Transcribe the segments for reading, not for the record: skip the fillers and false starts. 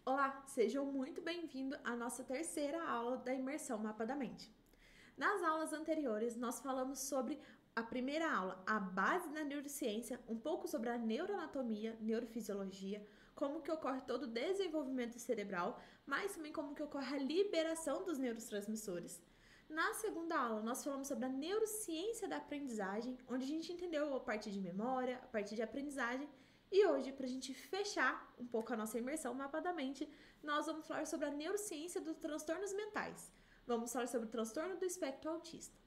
Olá, sejam muito bem-vindos à nossa terceira aula da imersão Mapa da Mente. Nas aulas anteriores, nós falamos sobre a primeira aula, a base da neurociência, um pouco sobre a neuroanatomia, neurofisiologia, como que ocorre todo o desenvolvimento cerebral, mas também como que ocorre a liberação dos neurotransmissores. Na segunda aula, nós falamos sobre a neurociência da aprendizagem, onde a gente entendeu a parte de memória, a parte de aprendizagem. E hoje, para a gente fechar um pouco a nossa imersão mapadamente, nós vamos falar sobre a neurociência dos transtornos mentais. Vamos falar sobre o transtorno do espectro autista.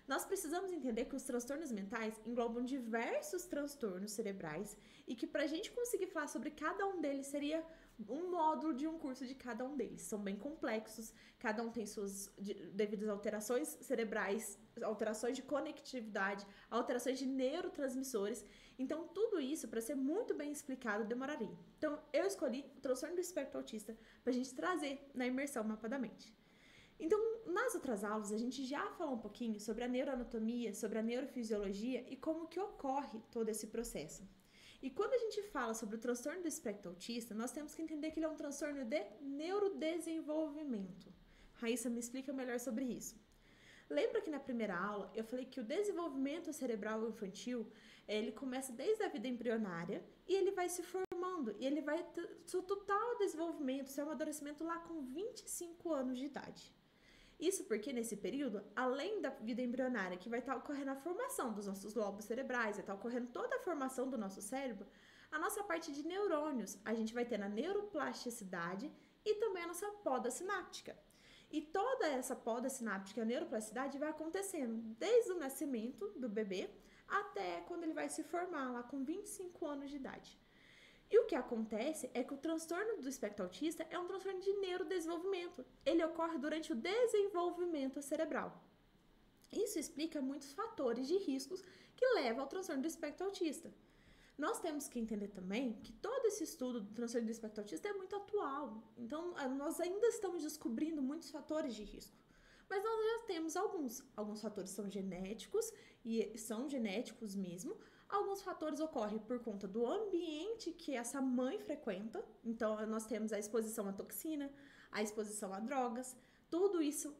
Nós precisamos entender que os transtornos mentais englobam diversos transtornos cerebrais e que para a gente conseguir falar sobre cada um deles seria um módulo de um curso de cada um deles. São bem complexos, cada um tem suas devidas alterações cerebrais, alterações de conectividade, alterações de neurotransmissores. Então, tudo isso, para ser muito bem explicado, demoraria. Então, eu escolhi o transtorno do espectro autista para a gente trazer na imersão Mapa da Mente. Então, nas outras aulas, a gente já falou um pouquinho sobre a neuroanatomia, sobre a neurofisiologia e como que ocorre todo esse processo. E quando a gente fala sobre o transtorno do espectro autista, nós temos que entender que ele é um transtorno de neurodesenvolvimento. Raíssa, me explica melhor sobre isso. Lembra que na primeira aula eu falei que o desenvolvimento cerebral infantil, ele começa desde a vida embrionária e ele vai se formando, e ele vai ter seu total desenvolvimento, seu amadurecimento lá com 25 anos de idade. Isso porque nesse período, além da vida embrionária, que vai estar ocorrendo a formação dos nossos lobos cerebrais, vai estar ocorrendo toda a formação do nosso cérebro, a nossa parte de neurônios, a gente vai ter na neuroplasticidade e também a nossa poda sináptica. E toda essa poda sináptica, a neuroplasticidade, vai acontecendo desde o nascimento do bebê até quando ele vai se formar lá com 25 anos de idade. E o que acontece é que o transtorno do espectro autista é um transtorno de neurodesenvolvimento. Ele ocorre durante o desenvolvimento cerebral. Isso explica muitos fatores de riscos que levam ao transtorno do espectro autista. Nós temos que entender também que todo esse estudo do transtorno do espectro autista é muito atual. Então, nós ainda estamos descobrindo muitos fatores de risco. Mas nós já temos alguns. Alguns fatores são genéticos, e são genéticos mesmo. Alguns fatores ocorrem por conta do ambiente que essa mãe frequenta. Então, nós temos a exposição à toxina, a exposição a drogas. Tudo isso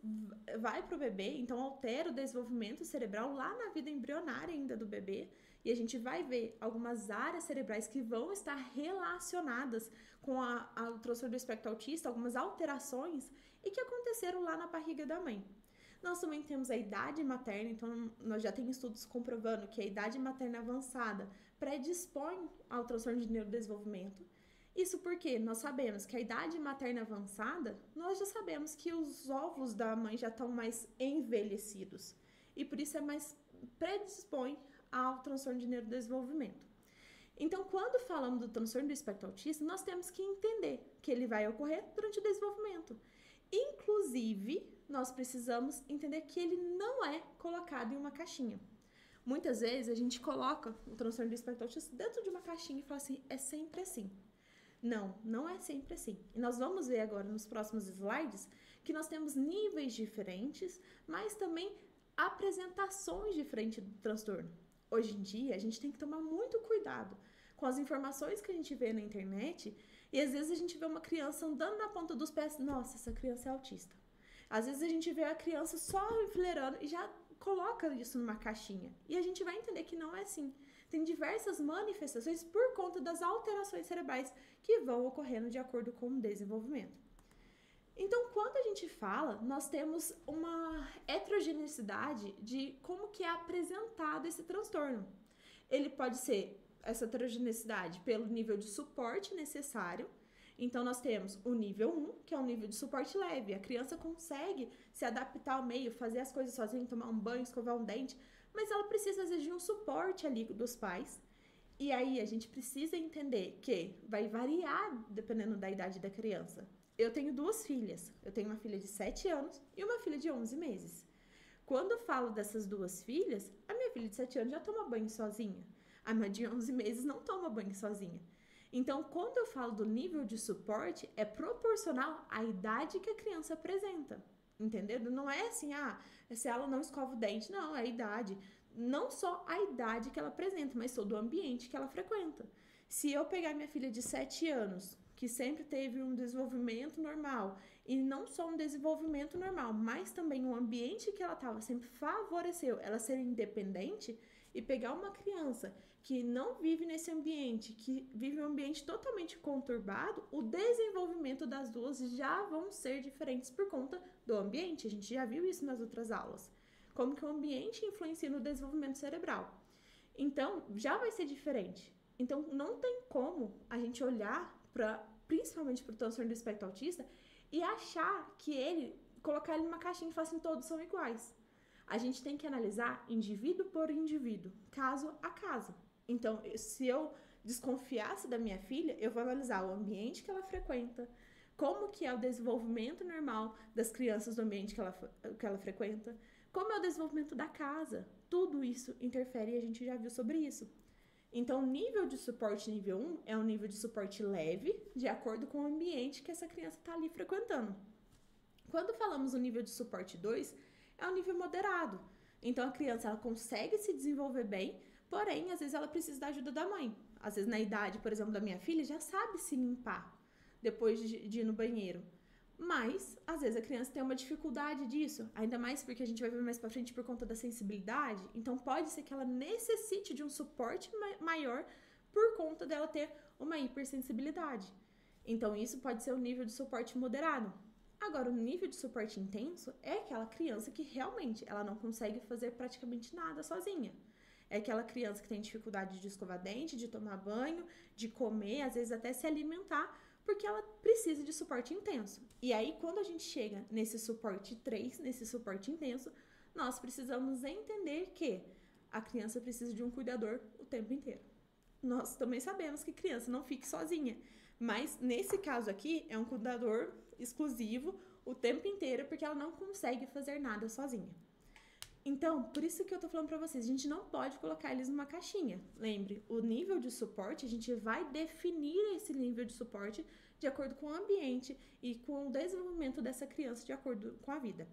vai para o bebê, então altera o desenvolvimento cerebral lá na vida embrionária ainda do bebê. E a gente vai ver algumas áreas cerebrais que vão estar relacionadas com o transtorno do espectro autista, algumas alterações e que aconteceram lá na barriga da mãe. Nós também temos a idade materna, então nós já temos estudos comprovando que a idade materna avançada predispõe ao transtorno de neurodesenvolvimento. Isso porque nós sabemos que a idade materna avançada, nós já sabemos que os óvulos da mãe já estão mais envelhecidos. E por isso é mais predispõe ao transtorno de neurodesenvolvimento. Então, quando falamos do transtorno do espectro autista, nós temos que entender que ele vai ocorrer durante o desenvolvimento. Inclusive, nós precisamos entender que ele não é colocado em uma caixinha. Muitas vezes a gente coloca o transtorno do espectro autista dentro de uma caixinha e fala assim, é sempre assim. Não, não é sempre assim. E nós vamos ver agora nos próximos slides que nós temos níveis diferentes, mas também apresentações diferentes do transtorno. Hoje em dia, a gente tem que tomar muito cuidado com as informações que a gente vê na internet e às vezes a gente vê uma criança andando na ponta dos pés, nossa, essa criança é autista. Às vezes a gente vê a criança só enfileirando e já coloca isso numa caixinha. E a gente vai entender que não é assim. Tem diversas manifestações por conta das alterações cerebrais que vão ocorrendo de acordo com o desenvolvimento. Então, quando a gente fala, nós temos uma heterogeneidade de como que é apresentado esse transtorno. Ele pode ser essa heterogeneidade pelo nível de suporte necessário. Então, nós temos o nível 1, que é um nível de suporte leve. A criança consegue se adaptar ao meio, fazer as coisas sozinha, tomar um banho, escovar um dente, mas ela precisa, às vezes, de um suporte ali dos pais. E aí, a gente precisa entender que vai variar dependendo da idade da criança. Eu tenho duas filhas. Eu tenho uma filha de 7 anos e uma filha de 11 meses. Quando eu falo dessas duas filhas, a minha filha de 7 anos já toma banho sozinha. A minha de 11 meses não toma banho sozinha. Então, quando eu falo do nível de suporte, é proporcional à idade que a criança apresenta. Entendeu? Não é assim, se ela não escova o dente. Não, é a idade. Não só a idade que ela apresenta, mas todo o ambiente que ela frequenta. Se eu pegar minha filha de 7 anos, que sempre teve um desenvolvimento normal, e não só um desenvolvimento normal, mas também o ambiente que ela estava sempre favoreceu ela ser independente, e pegar uma criança que não vive nesse ambiente, que vive um ambiente totalmente conturbado, o desenvolvimento das duas já vão ser diferentes por conta do ambiente. A gente já viu isso nas outras aulas. Como que o ambiente influencia no desenvolvimento cerebral. Então, já vai ser diferente. Então, não tem como a gente olhar principalmente para o transtorno do espectro autista e achar que colocar ele numa caixinha e falar assim, todos são iguais. A gente tem que analisar indivíduo por indivíduo, caso a caso. Então, se eu desconfiasse da minha filha, eu vou analisar o ambiente que ela frequenta, como que é o desenvolvimento normal das crianças do ambiente que ela frequenta, como é o desenvolvimento da casa. Tudo isso interfere e a gente já viu sobre isso. Então, o nível de suporte nível 1 é um nível de suporte leve, de acordo com o ambiente que essa criança está ali frequentando. Quando falamos do nível de suporte 2, é um nível moderado. Então, a criança ela consegue se desenvolver bem, porém, às vezes ela precisa da ajuda da mãe. Às vezes, na idade, por exemplo, da minha filha, já sabe se limpar depois de ir no banheiro. Mas, às vezes, a criança tem uma dificuldade disso, ainda mais porque a gente vai ver mais pra frente por conta da sensibilidade. Então, pode ser que ela necessite de um suporte maior por conta dela ter uma hipersensibilidade. Então, isso pode ser um nível de suporte moderado. Agora, o nível de suporte intenso é aquela criança que realmente ela não consegue fazer praticamente nada sozinha. É aquela criança que tem dificuldade de escovar dente, de tomar banho, de comer, às vezes até se alimentar, porque ela precisa de suporte intenso. E aí, quando a gente chega nesse suporte 3, nesse suporte intenso, nós precisamos entender que a criança precisa de um cuidador o tempo inteiro. Nós também sabemos que criança não fique sozinha, mas nesse caso aqui é um cuidador exclusivo o tempo inteiro, porque ela não consegue fazer nada sozinha. Então, por isso que eu tô falando pra vocês, a gente não pode colocar eles numa caixinha. Lembre, o nível de suporte, a gente vai definir esse nível de suporte de acordo com o ambiente e com o desenvolvimento dessa criança de acordo com a vida.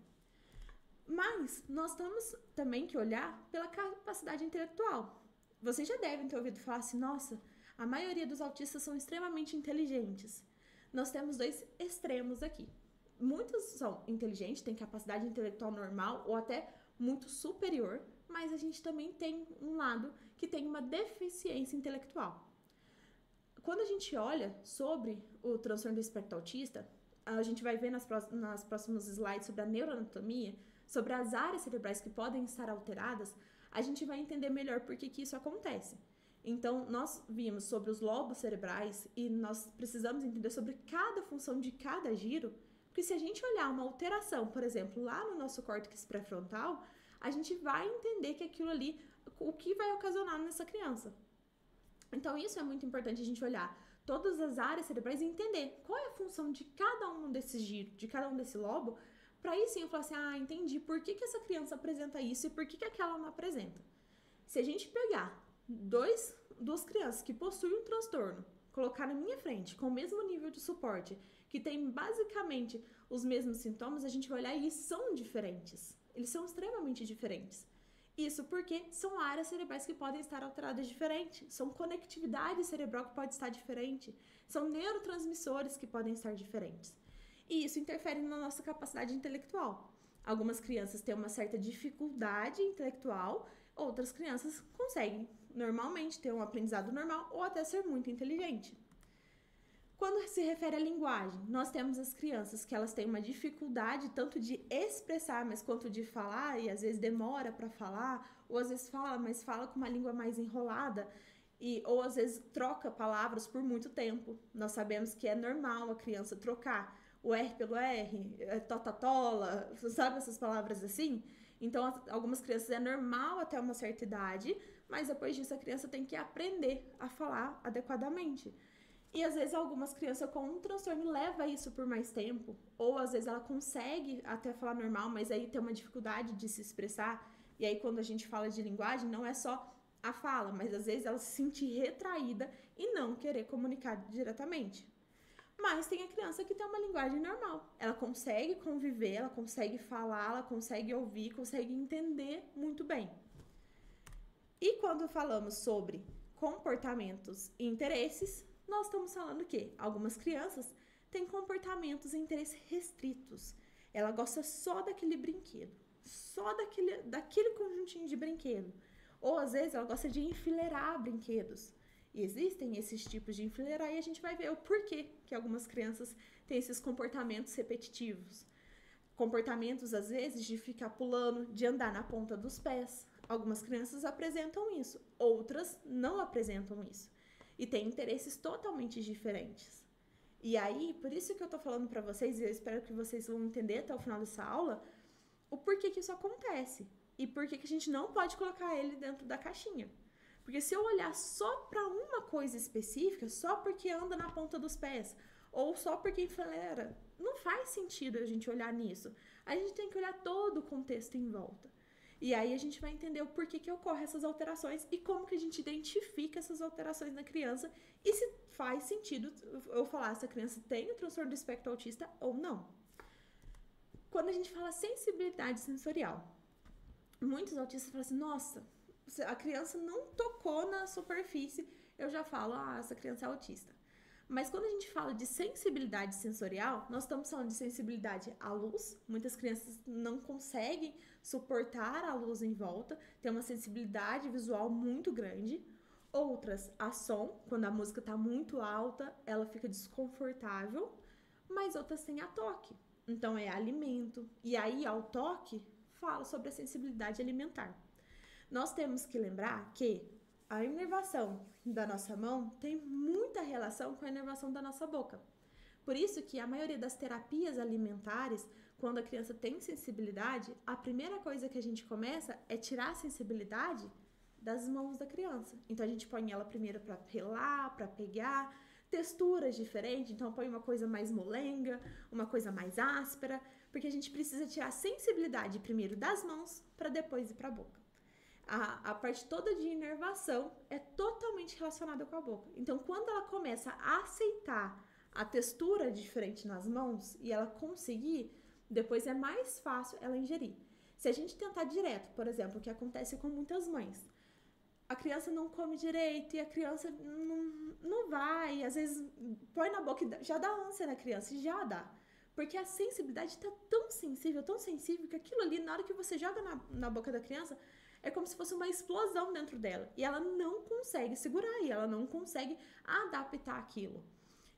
Mas nós temos também que olhar pela capacidade intelectual. Vocês já devem ter ouvido falar assim, nossa, a maioria dos autistas são extremamente inteligentes. Nós temos dois extremos aqui. Muitos são inteligentes, têm capacidade intelectual normal ou até muito superior, mas a gente também tem um lado que tem uma deficiência intelectual. Quando a gente olha sobre o transtorno do espectro autista, a gente vai ver nas próximos slides sobre a neuroanatomia, sobre as áreas cerebrais que podem estar alteradas, a gente vai entender melhor por que isso acontece. Então, nós vimos sobre os lobos cerebrais e nós precisamos entender sobre cada função de cada giro, porque se a gente olhar uma alteração, por exemplo, lá no nosso córtex pré-frontal, a gente vai entender que aquilo ali, o que vai ocasionar nessa criança. Então, isso é muito importante a gente olhar todas as áreas cerebrais e entender qual é a função de cada um desses giros, de cada um desse lobo, para aí sim eu falar assim, entendi por que essa criança apresenta isso e por que aquela não apresenta. Se a gente pegar duas crianças que possuem um transtorno, colocar na minha frente com o mesmo nível de suporte, que tem basicamente os mesmos sintomas, a gente vai olhar e são diferentes. Eles são extremamente diferentes. Isso porque são áreas cerebrais que podem estar alteradas diferentes, são conectividade cerebral que pode estar diferente, são neurotransmissores que podem estar diferentes. E isso interfere na nossa capacidade intelectual. Algumas crianças têm uma certa dificuldade intelectual, outras crianças conseguem normalmente ter um aprendizado normal ou até ser muito inteligente. Quando se refere à linguagem, nós temos as crianças que elas têm uma dificuldade tanto de expressar, mas quanto de falar, e às vezes demora para falar, ou às vezes fala, mas fala com uma língua mais enrolada, ou às vezes troca palavras por muito tempo. Nós sabemos que é normal a criança trocar o R pelo R, totatola, sabe essas palavras assim? Então, algumas crianças é normal até uma certa idade, mas depois disso a criança tem que aprender a falar adequadamente. E às vezes algumas crianças com um transtorno levam isso por mais tempo, ou às vezes ela consegue até falar normal, mas aí tem uma dificuldade de se expressar. E aí quando a gente fala de linguagem, não é só a fala, mas às vezes ela se sente retraída e não querer comunicar diretamente. Mas tem a criança que tem uma linguagem normal. Ela consegue conviver, ela consegue falar, ela consegue ouvir, consegue entender muito bem. E quando falamos sobre comportamentos e interesses, Nós estamos falando que algumas crianças têm comportamentos e interesses restritos. Ela gosta só daquele brinquedo, só daquele conjuntinho de brinquedo. Ou às vezes ela gosta de enfileirar brinquedos. E existem esses tipos de enfileirar e a gente vai ver o porquê que algumas crianças têm esses comportamentos repetitivos. Comportamentos, às vezes, de ficar pulando, de andar na ponta dos pés. Algumas crianças apresentam isso, outras não apresentam isso. E têm interesses totalmente diferentes. E aí, por isso que eu tô falando pra vocês, e eu espero que vocês vão entender até o final dessa aula, o porquê que isso acontece. E porquê que a gente não pode colocar ele dentro da caixinha. Porque se eu olhar só pra uma coisa específica, só porque anda na ponta dos pés, ou só porque enfileira, não faz sentido a gente olhar nisso. A gente tem que olhar todo o contexto em volta. E aí a gente vai entender o porquê que ocorrem essas alterações e como que a gente identifica essas alterações na criança e se faz sentido eu falar se a criança tem o transtorno do espectro autista ou não. Quando a gente fala sensibilidade sensorial, muitos autistas falam assim, nossa, a criança não tocou na superfície, eu já falo, essa criança é autista. Mas quando a gente fala de sensibilidade sensorial, nós estamos falando de sensibilidade à luz. Muitas crianças não conseguem suportar a luz em volta, tem uma sensibilidade visual muito grande. Outras a som, quando a música está muito alta, ela fica desconfortável. Mas outras têm a toque, então é alimento. E aí, ao toque, fala sobre a sensibilidade alimentar. Nós temos que lembrar que a inervação da nossa mão tem muita relação com a inervação da nossa boca. Por isso que a maioria das terapias alimentares, quando a criança tem sensibilidade, a primeira coisa que a gente começa é tirar a sensibilidade das mãos da criança. Então a gente põe ela primeiro para pelar, para pegar, texturas diferentes, então põe uma coisa mais molenga, uma coisa mais áspera, porque a gente precisa tirar a sensibilidade primeiro das mãos para depois ir para a boca. A parte toda de inervação é totalmente relacionada com a boca. Então, quando ela começa a aceitar a textura diferente nas mãos e ela conseguir, depois é mais fácil ela ingerir. Se a gente tentar direto, por exemplo, o que acontece com muitas mães, a criança não come direito e a criança não vai, às vezes põe na boca e já dá ânsia na criança, e já dá. Porque a sensibilidade está tão sensível, que aquilo ali, na hora que você joga na boca da criança, é como se fosse uma explosão dentro dela. E ela não consegue segurar, e ela não consegue adaptar aquilo.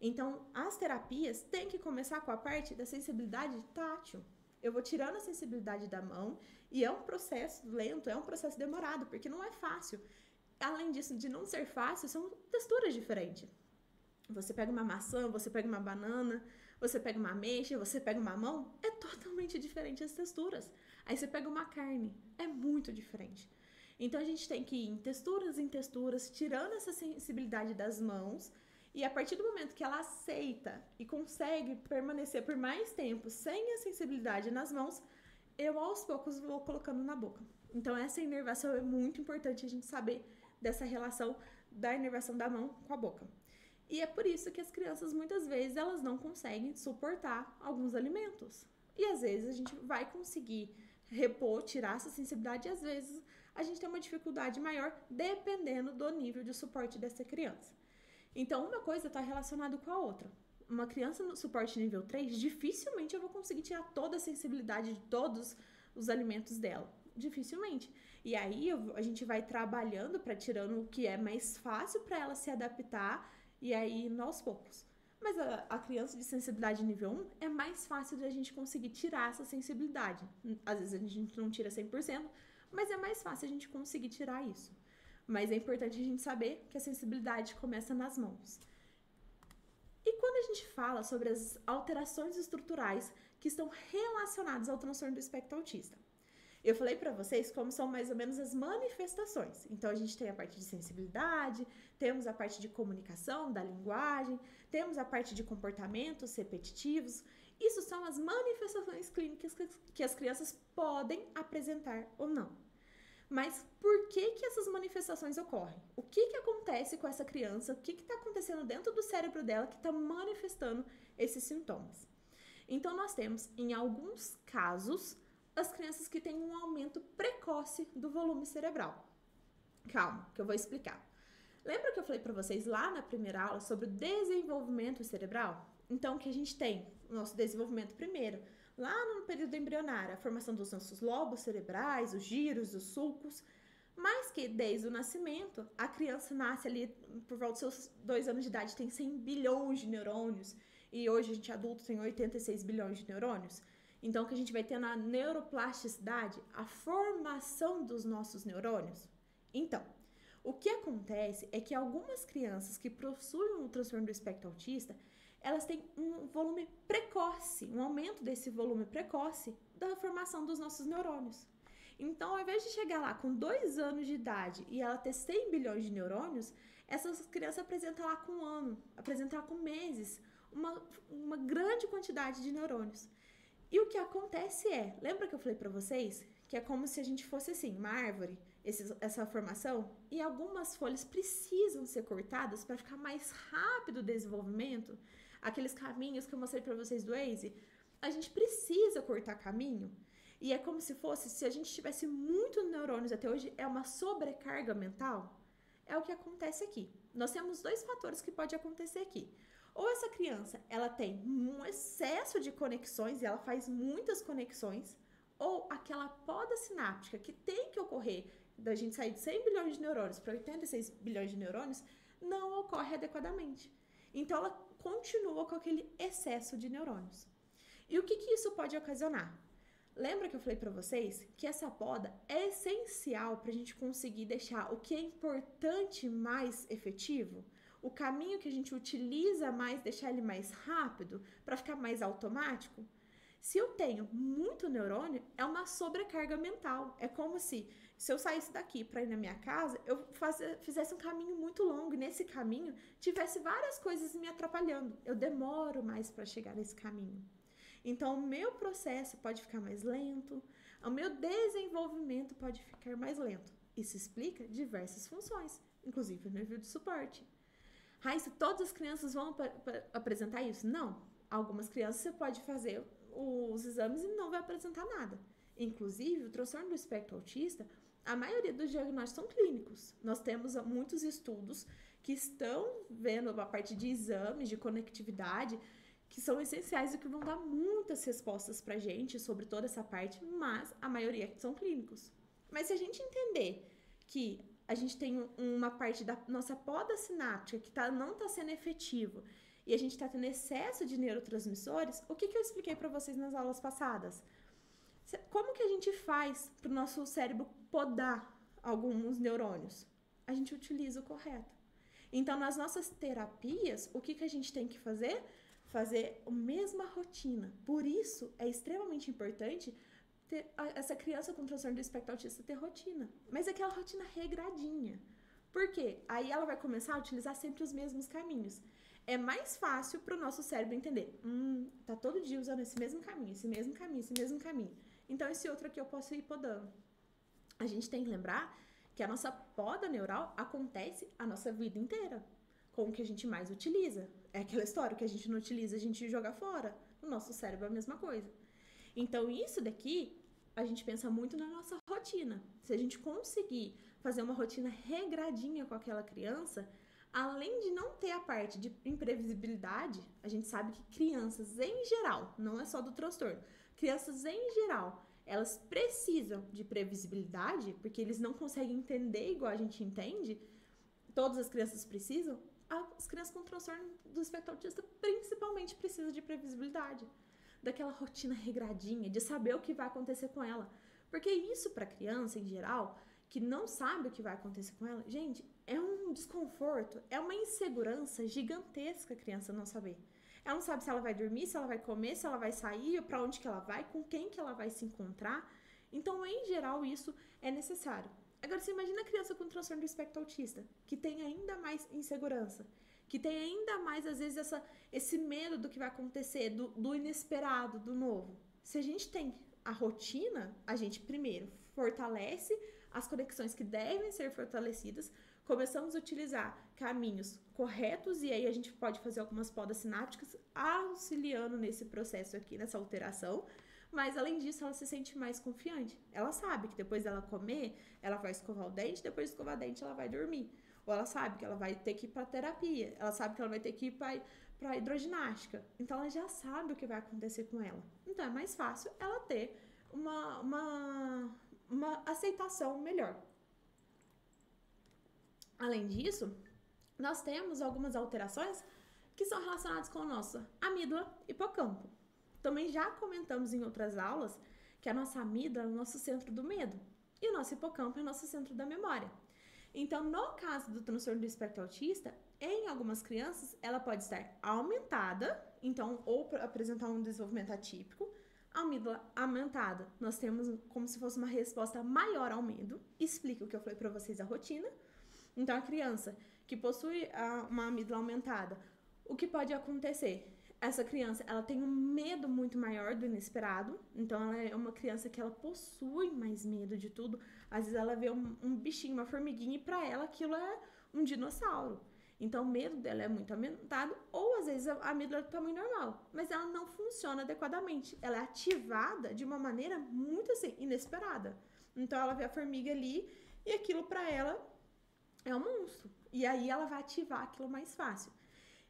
Então, as terapias têm que começar com a parte da sensibilidade tátil. Eu vou tirando a sensibilidade da mão, e é um processo lento, é um processo demorado, porque não é fácil. Além disso, de não ser fácil, são texturas diferentes. Você pega uma maçã, você pega uma banana, você pega uma ameixa, você pega uma mamão, é totalmente diferente as texturas. Aí você pega uma carne, é muito diferente. Então a gente tem que ir em texturas, tirando essa sensibilidade das mãos, e a partir do momento que ela aceita e consegue permanecer por mais tempo sem a sensibilidade nas mãos, eu aos poucos vou colocando na boca. Então essa inervação é muito importante a gente saber dessa relação da inervação da mão com a boca. E é por isso que as crianças, muitas vezes, elas não conseguem suportar alguns alimentos. E às vezes a gente vai conseguir repor, tirar essa sensibilidade, e às vezes a gente tem uma dificuldade maior, dependendo do nível de suporte dessa criança. Então, uma coisa está relacionada com a outra. Uma criança no suporte nível 3, dificilmente eu vou conseguir tirar toda a sensibilidade de todos os alimentos dela. Dificilmente. E aí a gente vai trabalhando para tirando o que é mais fácil para ela se adaptar, e aí aos poucos. Mas a criança de sensibilidade nível 1 é mais fácil de a gente conseguir tirar essa sensibilidade. Às vezes a gente não tira 100%, mas é mais fácil a gente conseguir tirar isso. Mas é importante a gente saber que a sensibilidade começa nas mãos. E quando a gente fala sobre as alterações estruturais que estão relacionadas ao transtorno do espectro autista, eu falei para vocês como são mais ou menos as manifestações. Então, a gente tem a parte de sensibilidade, temos a parte de comunicação, da linguagem, temos a parte de comportamentos repetitivos. Isso são as manifestações clínicas que as crianças podem apresentar ou não. Mas por que essas manifestações ocorrem? O que acontece com essa criança? O que está acontecendo dentro do cérebro dela que está manifestando esses sintomas? Então, nós temos, em alguns casos, as crianças que têm um aumento precoce do volume cerebral. Calma, que eu vou explicar. Lembra que eu falei para vocês lá na primeira aula sobre o desenvolvimento cerebral? Então, que a gente tem o nosso desenvolvimento primeiro, lá no período embrionário, a formação dos nossos lobos cerebrais, os giros, os sulcos, mas que desde o nascimento, a criança nasce ali por volta dos seus 2 anos de idade, tem 100 bilhões de neurônios, e hoje a gente adulto tem 86 bilhões de neurônios. Então, que a gente vai ter na neuroplasticidade, a formação dos nossos neurônios. Então, o que acontece é que algumas crianças que possuem um transtorno do espectro autista, elas têm um volume precoce, um aumento desse volume precoce da formação dos nossos neurônios. Então, ao invés de chegar lá com 2 anos de idade e ela ter 100 bilhões de neurônios, essas crianças apresentam lá com 1 ano, apresentam lá com meses, uma grande quantidade de neurônios. E o que acontece lembra que eu falei para vocês que é como se a gente fosse assim, uma árvore, essa formação, e algumas folhas precisam ser cortadas para ficar mais rápido o desenvolvimento, aqueles caminhos que eu mostrei para vocês do Waze, a gente precisa cortar caminho, e é como se fosse, se a gente tivesse muitos neurônios até hoje, é uma sobrecarga mental, é o que acontece aqui. Nós temos 2 fatores que pode acontecer aqui. Ou essa criança, ela tem um excesso de conexões e ela faz muitas conexões, ou aquela poda sináptica que tem que ocorrer da gente sair de 100 bilhões de neurônios para 86 bilhões de neurônios, não ocorre adequadamente. Então, ela continua com aquele excesso de neurônios. E o que isso pode ocasionar? Lembra que eu falei para vocês que essa poda é essencial para a gente conseguir deixar o que é importante mais efetivo? O caminho que a gente utiliza mais, deixar ele mais rápido, para ficar mais automático? Se eu tenho muito neurônio, é uma sobrecarga mental. É como se eu saísse daqui para ir na minha casa, eu fizesse um caminho muito longo e nesse caminho tivesse várias coisas me atrapalhando. Eu demoro mais para chegar nesse caminho. Então, o meu processo pode ficar mais lento, o meu desenvolvimento pode ficar mais lento. Isso explica diversas funções, inclusive o nível de suporte. Raíssa, todas as crianças vão apresentar isso? Não. Algumas crianças você pode fazer os exames e não vai apresentar nada. Inclusive, o transtorno do espectro autista, a maioria dos diagnósticos são clínicos. Nós temos muitos estudos que estão vendo a parte de exames, de conectividade, que são essenciais e que vão dar muitas respostas pra gente sobre toda essa parte, mas a maioria são clínicos. Mas se a gente entender que a gente tem uma parte da nossa poda sináptica que não está sendo efetivo e a gente está tendo excesso de neurotransmissores, o que eu expliquei para vocês nas aulas passadas? Como que a gente faz para o nosso cérebro podar alguns neurônios? A gente utiliza o correto. Então, nas nossas terapias, o que a gente tem que fazer? Fazer a mesma rotina. Por isso, é extremamente importante essa criança com transtorno do espectro autista ter rotina. Mas é aquela rotina regradinha. Por quê? Aí ela vai começar a utilizar sempre os mesmos caminhos. É mais fácil para o nosso cérebro entender. Tá todo dia usando esse mesmo caminho, esse mesmo caminho, esse mesmo caminho. Então, esse outro aqui eu posso ir podando. A gente tem que lembrar que a nossa poda neural acontece a nossa vida inteira. Com o que a gente mais utiliza. É aquela história, o que a gente não utiliza, a gente joga fora. No nosso cérebro é a mesma coisa. Então, isso daqui, a gente pensa muito na nossa rotina. Se a gente conseguir fazer uma rotina regradinha com aquela criança, além de não ter a parte de imprevisibilidade, a gente sabe que crianças em geral, não é só do transtorno, crianças em geral, elas precisam de previsibilidade, porque eles não conseguem entender igual a gente entende, todas as crianças precisam, as crianças com transtorno do espectro autista principalmente precisam de previsibilidade, daquela rotina regradinha, de saber o que vai acontecer com ela. Porque isso para criança, em geral, que não sabe o que vai acontecer com ela, gente, é um desconforto, é uma insegurança gigantesca a criança não saber. Ela não sabe se ela vai dormir, se ela vai comer, se ela vai sair, para onde que ela vai, com quem que ela vai se encontrar. Então, em geral, isso é necessário. Agora, você imagina a criança com transtorno do espectro autista, que tem ainda mais insegurança, que tem ainda mais, às vezes, esse medo do que vai acontecer, do inesperado, do novo. Se a gente tem a rotina, a gente, primeiro, fortalece as conexões que devem ser fortalecidas, começamos a utilizar caminhos corretos e aí a gente pode fazer algumas podas sinápticas auxiliando nesse processo aqui, nessa alteração. Mas, além disso, ela se sente mais confiante. Ela sabe que depois dela comer, ela vai escovar o dente, depois de escovar o dente, ela vai dormir. ou ela sabe que ela vai ter que ir para terapia, ela sabe que ela vai ter que ir para hidroginástica. Então ela já sabe o que vai acontecer com ela. Então é mais fácil ela ter uma aceitação melhor. Além disso, nós temos algumas alterações que são relacionadas com a nossa amígdala e hipocampo. Também já comentamos em outras aulas que a nossa amígdala é o nosso centro do medo e o nosso hipocampo é o nosso centro da memória. Então, no caso do transtorno do espectro autista, em algumas crianças, ela pode estar aumentada, então, ou apresentar um desenvolvimento atípico. A amígdala aumentada, nós temos como se fosse uma resposta maior ao medo. Explica o que eu falei para vocês, a rotina. Então, a criança que possui uma amígdala aumentada, o que pode acontecer? Essa criança, ela tem um medo muito maior do inesperado. Então, ela é uma criança que ela possui mais medo de tudo. Às vezes, ela vê um bichinho, uma formiguinha, e para ela aquilo é um dinossauro. Então, o medo dela é muito aumentado. Ou, às vezes, a amígdala é do tamanho normal. Mas ela não funciona adequadamente. Ela é ativada de uma maneira muito, assim, inesperada. Então, ela vê a formiga ali e aquilo para ela é um monstro. E aí, ela vai ativar aquilo mais fácil.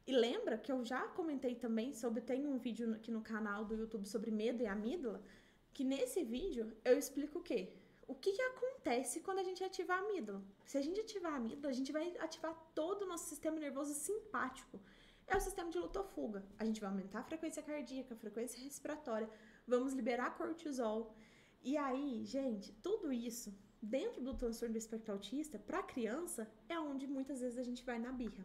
E lembra que eu já comentei também sobre, tem um vídeo aqui no canal do YouTube sobre medo e amígdala, que nesse vídeo eu explico o quê? O que acontece quando a gente ativa a amígdala? Se a gente ativar a amígdala, a gente vai ativar todo o nosso sistema nervoso simpático. É o sistema de luta ou fuga. A gente vai aumentar a frequência cardíaca, a frequência respiratória, vamos liberar cortisol. E aí, gente, tudo isso, dentro do transtorno do espectro autista, para criança, é onde muitas vezes a gente vai na birra.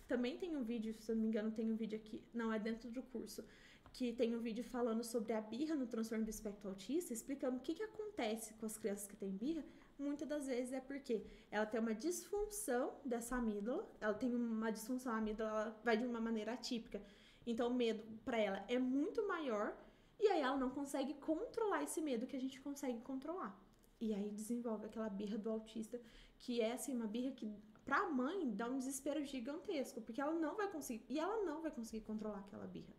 Também tem um vídeo, se eu não me engano, tem um vídeo aqui, não é dentro do curso, que tem um vídeo falando sobre a birra no transtorno do espectro autista, explicando o que acontece com as crianças que têm birra. Muitas das vezes é porque ela tem uma disfunção dessa amígdala, ela tem uma disfunção, a amígdala ela vai de uma maneira atípica. Então o medo para ela é muito maior e aí ela não consegue controlar esse medo que a gente consegue controlar. E aí desenvolve aquela birra do autista, que é assim, uma birra que para a mãe dá um desespero gigantesco, porque ela não vai conseguir controlar aquela birra.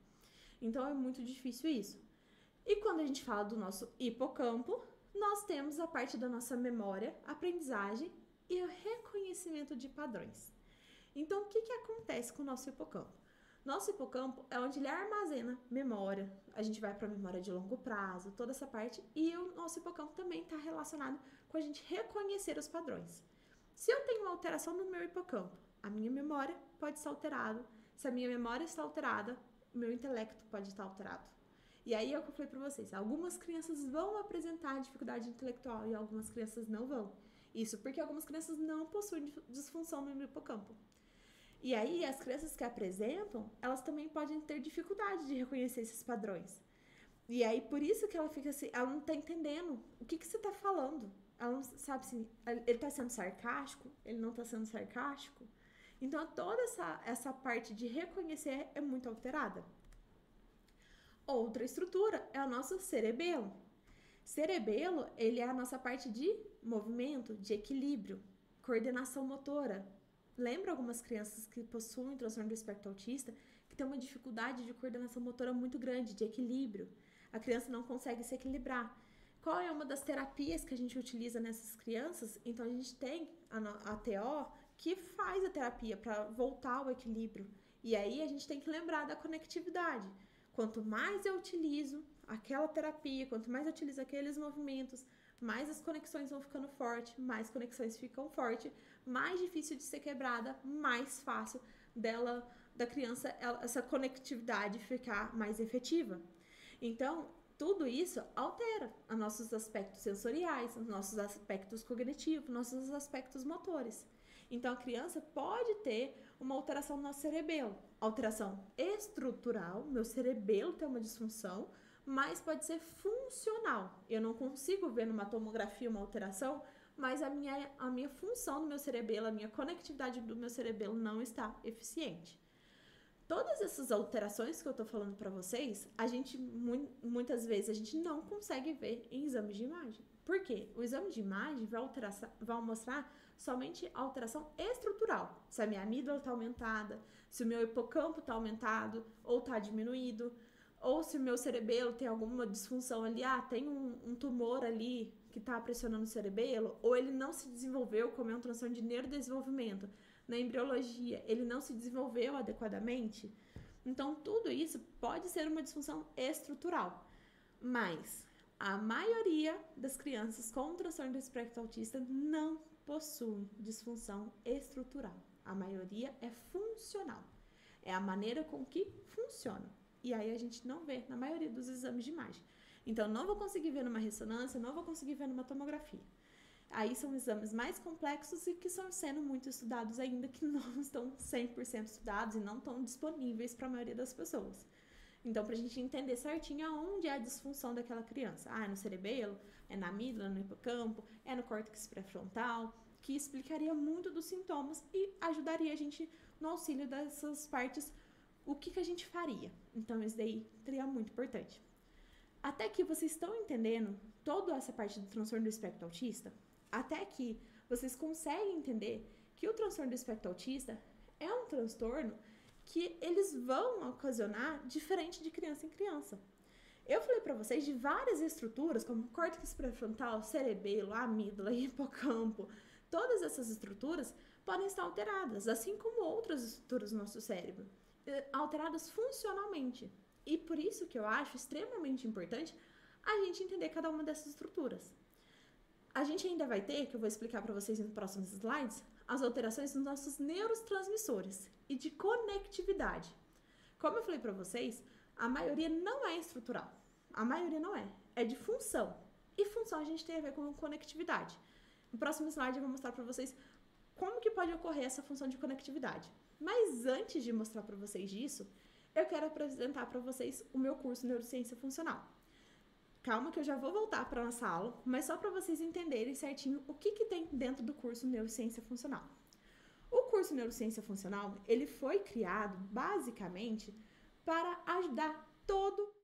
Então é muito difícil isso. E quando a gente fala do nosso hipocampo, nós temos a parte da nossa memória, aprendizagem e o reconhecimento de padrões. Então o que acontece com o nosso hipocampo? Nosso hipocampo é onde ele armazena memória, a gente vai para a memória de longo prazo, toda essa parte, e o nosso hipocampo também está relacionado com a gente reconhecer os padrões. Se eu tenho uma alteração no meu hipocampo, a minha memória pode estar alterada. Se a minha memória está alterada, o meu intelecto pode estar alterado. E aí é o que eu falei para vocês, algumas crianças vão apresentar dificuldade intelectual e algumas crianças não vão. Isso porque algumas crianças não possuem disfunção no hipocampo. E aí as crianças que apresentam, elas também podem ter dificuldade de reconhecer esses padrões. E aí por isso que ela fica assim, ela não está entendendo o que você está falando. Ela não sabe assim, ele tá sendo sarcástico? Ele não tá sendo sarcástico? Então, toda essa parte de reconhecer é muito alterada. Outra estrutura é o nosso cerebelo. Cerebelo, ele é a nossa parte de movimento, de equilíbrio, coordenação motora. Lembra algumas crianças que possuem transtorno do espectro autista que tem uma dificuldade de coordenação motora muito grande, de equilíbrio? A criança não consegue se equilibrar. Qual é uma das terapias que a gente utiliza nessas crianças? Então, a gente tem a TO que faz a terapia para voltar ao equilíbrio. E aí, a gente tem que lembrar da conectividade. Quanto mais eu utilizo aquela terapia, quanto mais eu utilizo aqueles movimentos, mais as conexões vão ficando fortes, mais conexões ficam fortes, mais difícil de ser quebrada, mais fácil da criança, essa conectividade ficar mais efetiva. Então, tudo isso altera os nossos aspectos sensoriais, os nossos aspectos cognitivos, nossos aspectos motores. Então, a criança pode ter uma alteração no nosso cerebelo. Alteração estrutural, meu cerebelo tem uma disfunção, mas pode ser funcional. Eu não consigo ver numa tomografia uma alteração, mas a minha função do meu cerebelo, a minha conectividade do meu cerebelo não está eficiente. Todas essas alterações que eu tô falando para vocês, a gente, muitas vezes, a gente não consegue ver em exames de imagem. Por quê? O exame de imagem vai mostrar somente a alteração estrutural. Se a minha amígdala está aumentada, se o meu hipocampo está aumentado ou está diminuído, ou se o meu cerebelo tem alguma disfunção ali, tem um tumor ali que está pressionando o cerebelo, ou ele não se desenvolveu como é um transtorno de neurodesenvolvimento. na embriologia, ele não se desenvolveu adequadamente. Então, tudo isso pode ser uma disfunção estrutural. Mas a maioria das crianças com transtorno do espectro autista não possui disfunção estrutural. A maioria é funcional. É a maneira com que funciona. E aí a gente não vê na maioria dos exames de imagem. Então, não vou conseguir ver numa ressonância, não vou conseguir ver numa tomografia. Aí são exames mais complexos e que estão sendo muito estudados ainda, que não estão 100% estudados e não estão disponíveis para a maioria das pessoas. Então, para a gente entender certinho aonde é a disfunção daquela criança. Ah, é no cerebelo, é na amígdala, no hipocampo, é no córtex pré-frontal, que explicaria muito dos sintomas e ajudaria a gente no auxílio dessas partes, o que a gente faria. Então, isso daí seria muito importante. Até que vocês estão entendendo toda essa parte do transtorno do espectro autista, até que vocês conseguem entender que o transtorno do espectro autista é um transtorno que eles vão ocasionar diferente de criança em criança. Eu falei para vocês de várias estruturas, como córtex pré-frontal, cerebelo, amígdala, hipocampo. Todas essas estruturas podem estar alteradas, assim como outras estruturas do nosso cérebro, alteradas funcionalmente. E por isso que eu acho extremamente importante a gente entender cada uma dessas estruturas. A gente ainda vai ter, que eu vou explicar para vocês nos próximos slides, as alterações nos nossos neurotransmissores e de conectividade. Como eu falei para vocês, a maioria não é estrutural. A maioria não é. É de função. E função a gente tem a ver com conectividade. No próximo slide eu vou mostrar para vocês como que pode ocorrer essa função de conectividade. Mas antes de mostrar para vocês disso, eu quero apresentar para vocês o meu curso Neurociência Funcional. Calma que eu já vou voltar para a nossa aula, mas só para vocês entenderem certinho o que tem dentro do curso Neurociência Funcional. O curso Neurociência Funcional, ele foi criado basicamente para ajudar todo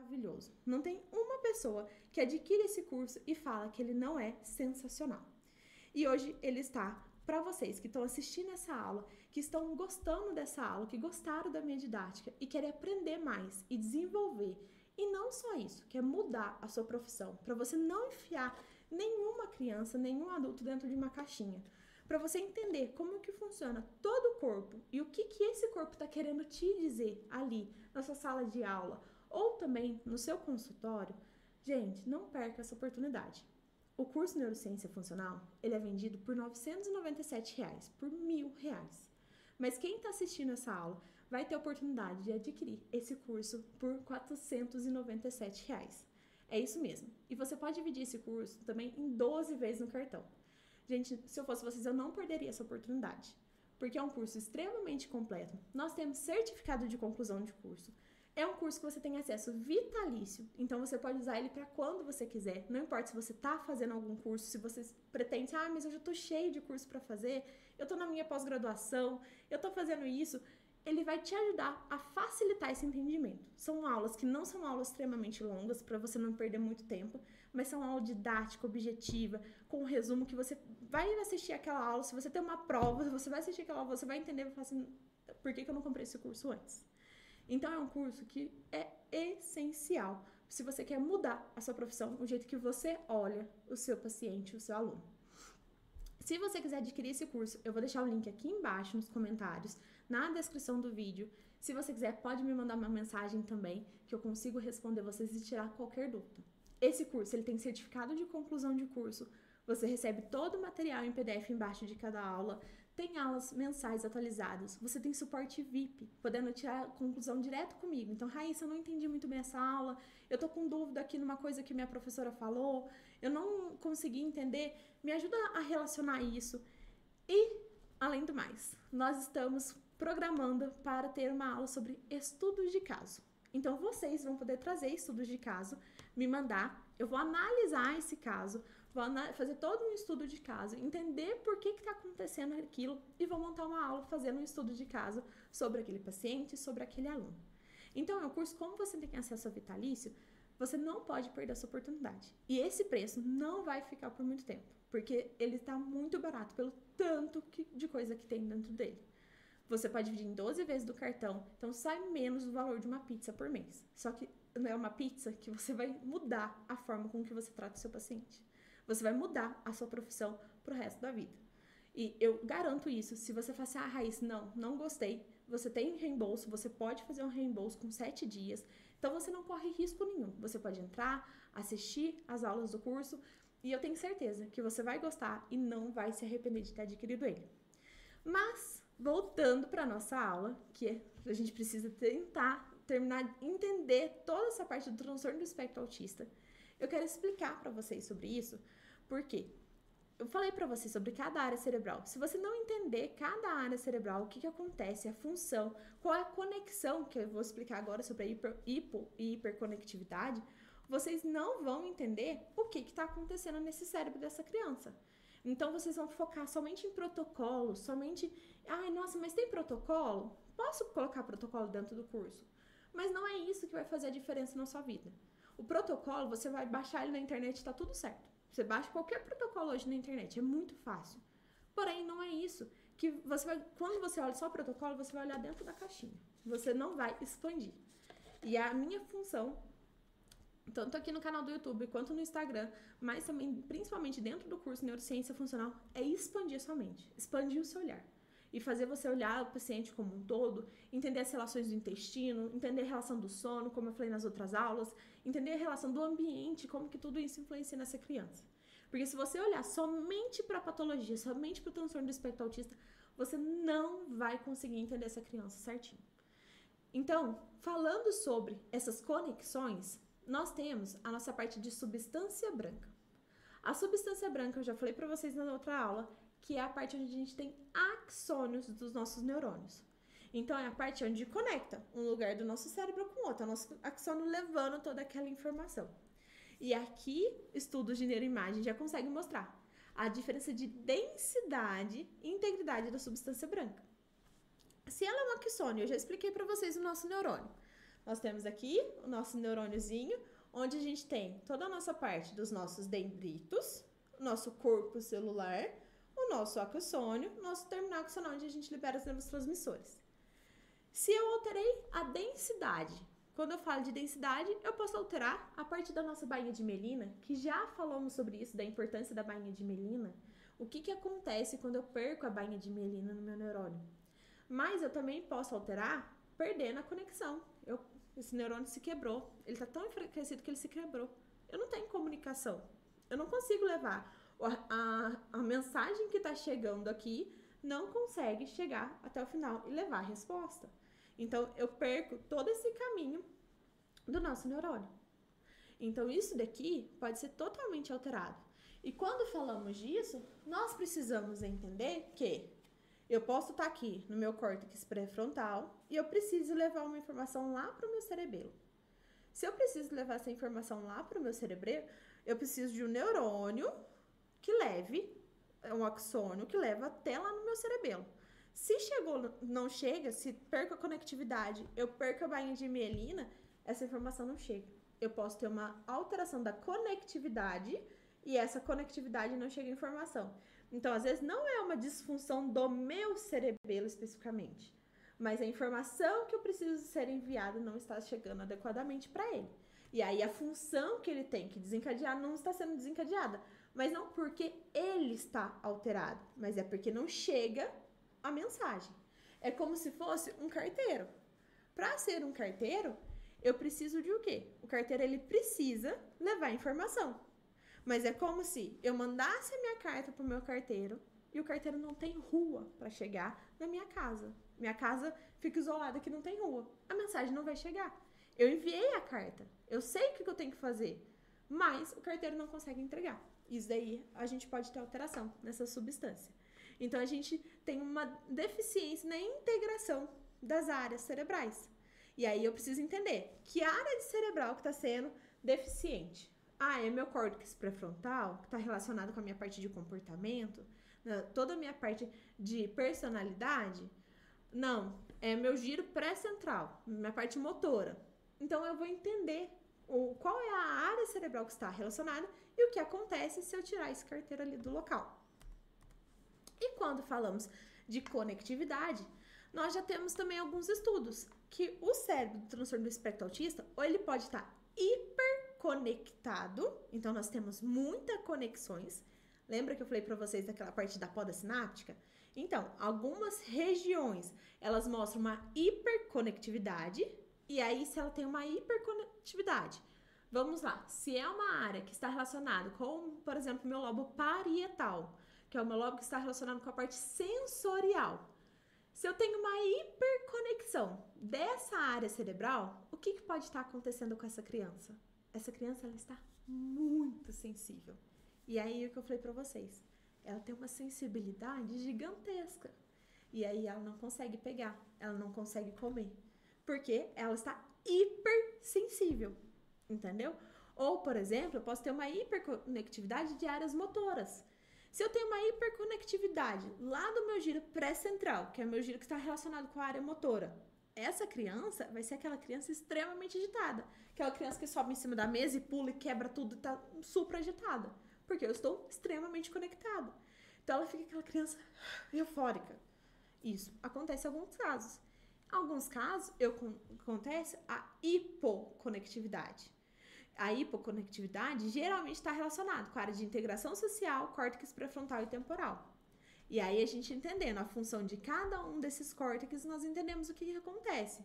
maravilhoso. Não tem uma pessoa que adquire esse curso e fala que ele não é sensacional. E hoje ele está para vocês que estão assistindo essa aula, que estão gostando dessa aula, que gostaram da minha didática e querem aprender mais e desenvolver E não só isso, que é mudar a sua profissão, para você não enfiar nenhuma criança, nenhum adulto dentro de uma caixinha, para você entender como que funciona todo o corpo e o que esse corpo está querendo te dizer ali na sua sala de aula ou também no seu consultório. Gente, não perca essa oportunidade. O curso Neurociência Funcional, ele é vendido por R$ 997, por R$ 1.000. Mas quem está assistindo essa aula vai ter a oportunidade de adquirir esse curso por R$ 497. É isso mesmo. E você pode dividir esse curso também em 12 vezes no cartão. Gente, se eu fosse vocês, eu não perderia essa oportunidade, porque é um curso extremamente completo. Nós temos certificado de conclusão de curso. É um curso que você tem acesso vitalício, então você pode usar ele para quando você quiser. Não importa se você está fazendo algum curso, se você pretende, mas eu já estou cheio de curso para fazer, eu estou na minha pós-graduação, eu estou fazendo isso. Ele vai te ajudar a facilitar esse entendimento. São aulas que não são aulas extremamente longas, para você não perder muito tempo, mas são aula didática, objetiva, com um resumo que você vai assistir aquela aula. Se você tem uma prova, você vai assistir aquela aula, você vai entender, vai falar assim, por que eu não comprei esse curso antes? Então, é um curso que é essencial se você quer mudar a sua profissão, o jeito que você olha o seu paciente, o seu aluno. Se você quiser adquirir esse curso, eu vou deixar o link aqui embaixo nos comentários, na descrição do vídeo. Se você quiser, pode me mandar uma mensagem também, que eu consigo responder vocês e tirar qualquer dúvida. Esse curso, ele tem certificado de conclusão de curso, você recebe todo o material em PDF embaixo de cada aula, tem aulas mensais atualizadas, você tem suporte VIP, podendo tirar a conclusão direto comigo. Então, Raíssa, eu não entendi muito bem essa aula, eu tô com dúvida aqui numa coisa que minha professora falou, eu não consegui entender, me ajuda a relacionar isso. E, além do mais, nós estamos programando para ter uma aula sobre estudos de caso. Então, vocês vão poder trazer estudos de caso, me mandar, eu vou analisar esse caso, vou fazer todo um estudo de caso, entender por que está acontecendo aquilo e vou montar uma aula fazendo um estudo de caso sobre aquele paciente, sobre aquele aluno. Então, é um curso, como você tem acesso ao vitalício, você não pode perder essa oportunidade. E esse preço não vai ficar por muito tempo, porque ele está muito barato pelo tanto de coisa que tem dentro dele. Você pode dividir em 12 vezes do cartão, então sai menos do valor de uma pizza por mês. Só que não é uma pizza que você vai mudar a forma com que você trata o seu paciente. Você vai mudar a sua profissão pro resto da vida. E eu garanto isso. Se você falar assim, Raíssa, não gostei, você tem reembolso, você pode fazer um reembolso com 7 dias. Então, você não corre risco nenhum. Você pode entrar, assistir as aulas do curso e eu tenho certeza que você vai gostar e não vai se arrepender de ter adquirido ele. Mas, voltando para a nossa aula, que a gente precisa terminar, entender toda essa parte do transtorno do espectro autista, eu quero explicar para vocês sobre isso, porque eu falei para vocês sobre cada área cerebral. Se você não entender cada área cerebral, o que acontece, a função, qual é a conexão, que eu vou explicar agora sobre a hipo e hiperconectividade, vocês não vão entender o que está acontecendo nesse cérebro dessa criança. Então, vocês vão focar somente em protocolo, somente... nossa, mas tem protocolo? Posso colocar protocolo dentro do curso? Mas não é isso que vai fazer a diferença na sua vida. O protocolo, você vai baixar ele na internet e tá tudo certo. Você baixa qualquer protocolo hoje na internet, é muito fácil. Porém, não é isso que você vai... Quando você olha só o protocolo, você vai olhar dentro da caixinha. Você não vai expandir. E a minha função, tanto aqui no canal do YouTube quanto no Instagram, mas também, principalmente dentro do curso Neurociência Funcional, é expandir a sua mente, expandir o seu olhar. E fazer você olhar o paciente como um todo, entender as relações do intestino, entender a relação do sono, como eu falei nas outras aulas, entender a relação do ambiente, como que tudo isso influencia nessa criança. Porque se você olhar somente para a patologia, somente para o transtorno do espectro autista, você não vai conseguir entender essa criança certinho. Então, falando sobre essas conexões, nós temos a nossa parte de substância branca. A substância branca, eu já falei para vocês na outra aula, que é a parte onde a gente tem axônios dos nossos neurônios. Então, é a parte onde conecta um lugar do nosso cérebro com o outro, o nosso axônio levando toda aquela informação. E aqui, estudos de neuroimagem já conseguem mostrar a diferença de densidade e integridade da substância branca. Se ela é um axônio, eu já expliquei para vocês o nosso neurônio. Nós temos aqui o nosso neurôniozinho, onde a gente tem toda a nossa parte dos nossos dendritos, o nosso corpo celular, o nosso axônio, o nosso terminal axonal, onde a gente libera os neurotransmissores. Se eu alterei a densidade Quando eu falo de densidade, eu posso alterar a partir da nossa bainha de mielina, que já falamos sobre isso, da importância da bainha de mielina. O que acontece quando eu perco a bainha de mielina no meu neurônio? Mas eu também posso alterar perdendo a conexão. Esse neurônio se quebrou. Ele está tão enfraquecido que ele se quebrou. Eu não tenho comunicação. Eu não consigo levar. A mensagem que está chegando aqui não consegue chegar até o final e levar a resposta. Então, eu perco todo esse caminho do nosso neurônio. Então, isso daqui pode ser totalmente alterado. E quando falamos disso, nós precisamos entender que eu posso estar aqui no meu córtex pré-frontal e eu preciso levar uma informação lá para o meu cerebelo. Se eu preciso levar essa informação lá para o meu cerebelo, eu preciso de um neurônio que leve, um axônio que leva até lá no meu cerebelo. Se chegou, não chega, se perco a conectividade, eu perco a bainha de mielina, essa informação não chega. Eu posso ter uma alteração da conectividade e essa conectividade não chega a informação. Então, às vezes, não é uma disfunção do meu cerebelo especificamente, mas a informação que eu preciso ser enviada não está chegando adequadamente para ele. E aí, a função que ele tem que desencadear não está sendo desencadeada, mas não porque ele está alterado, mas é porque não chega a mensagem. É como se fosse um carteiro. Para ser um carteiro, eu preciso de o quê? O carteiro, ele precisa levar informação. Mas é como se eu mandasse a minha carta para o meu carteiro e o carteiro não tem rua para chegar na minha casa. Minha casa fica isolada que não tem rua. A mensagem não vai chegar. Eu enviei a carta, eu sei o que eu tenho que fazer, mas o carteiro não consegue entregar. Isso daí a gente pode ter alteração nessa substância. Então a gente tem uma deficiência na integração das áreas cerebrais. E aí eu preciso entender que área de cerebral que está sendo deficiente. É meu córtex pré-frontal, que está relacionado com a minha parte de comportamento, toda a minha parte de personalidade? Não, é meu giro pré-central, minha parte motora. Então eu vou entender qual é a área cerebral que está relacionada e o que acontece se eu tirar esse carteiro ali do local. E quando falamos de conectividade, nós já temos também alguns estudos que o cérebro do transtorno do espectro autista, ou ele pode estar hiperconectado, então nós temos muitas conexões. Lembra que eu falei para vocês daquela parte da poda sináptica? Então, algumas regiões, elas mostram uma hiperconectividade, e aí se ela tem uma hiperconectividade, vamos lá, se é uma área que está relacionada com, por exemplo, meu lobo parietal, que é o meu lobo que está relacionado com a parte sensorial. Se eu tenho uma hiperconexão dessa área cerebral, o que pode estar acontecendo com essa criança? Essa criança, ela está muito sensível. E aí, o que eu falei para vocês, ela tem uma sensibilidade gigantesca. E aí, ela não consegue pegar, ela não consegue comer, porque ela está hipersensível, entendeu? Ou, por exemplo, eu posso ter uma hiperconectividade de áreas motoras. Se eu tenho uma hiperconectividade lá do meu giro pré-central, que é o meu giro que está relacionado com a área motora, essa criança vai ser aquela criança extremamente agitada. Aquela criança que sobe em cima da mesa e pula e quebra tudo e está super agitada. Porque eu estou extremamente conectada. Então ela fica aquela criança eufórica. Isso acontece em alguns casos. Em alguns casos, acontece a hipoconectividade. A hipoconectividade geralmente está relacionada com a área de integração social, córtex pré-frontal e temporal. E aí, a gente entendendo a função de cada um desses córtex, nós entendemos o que acontece.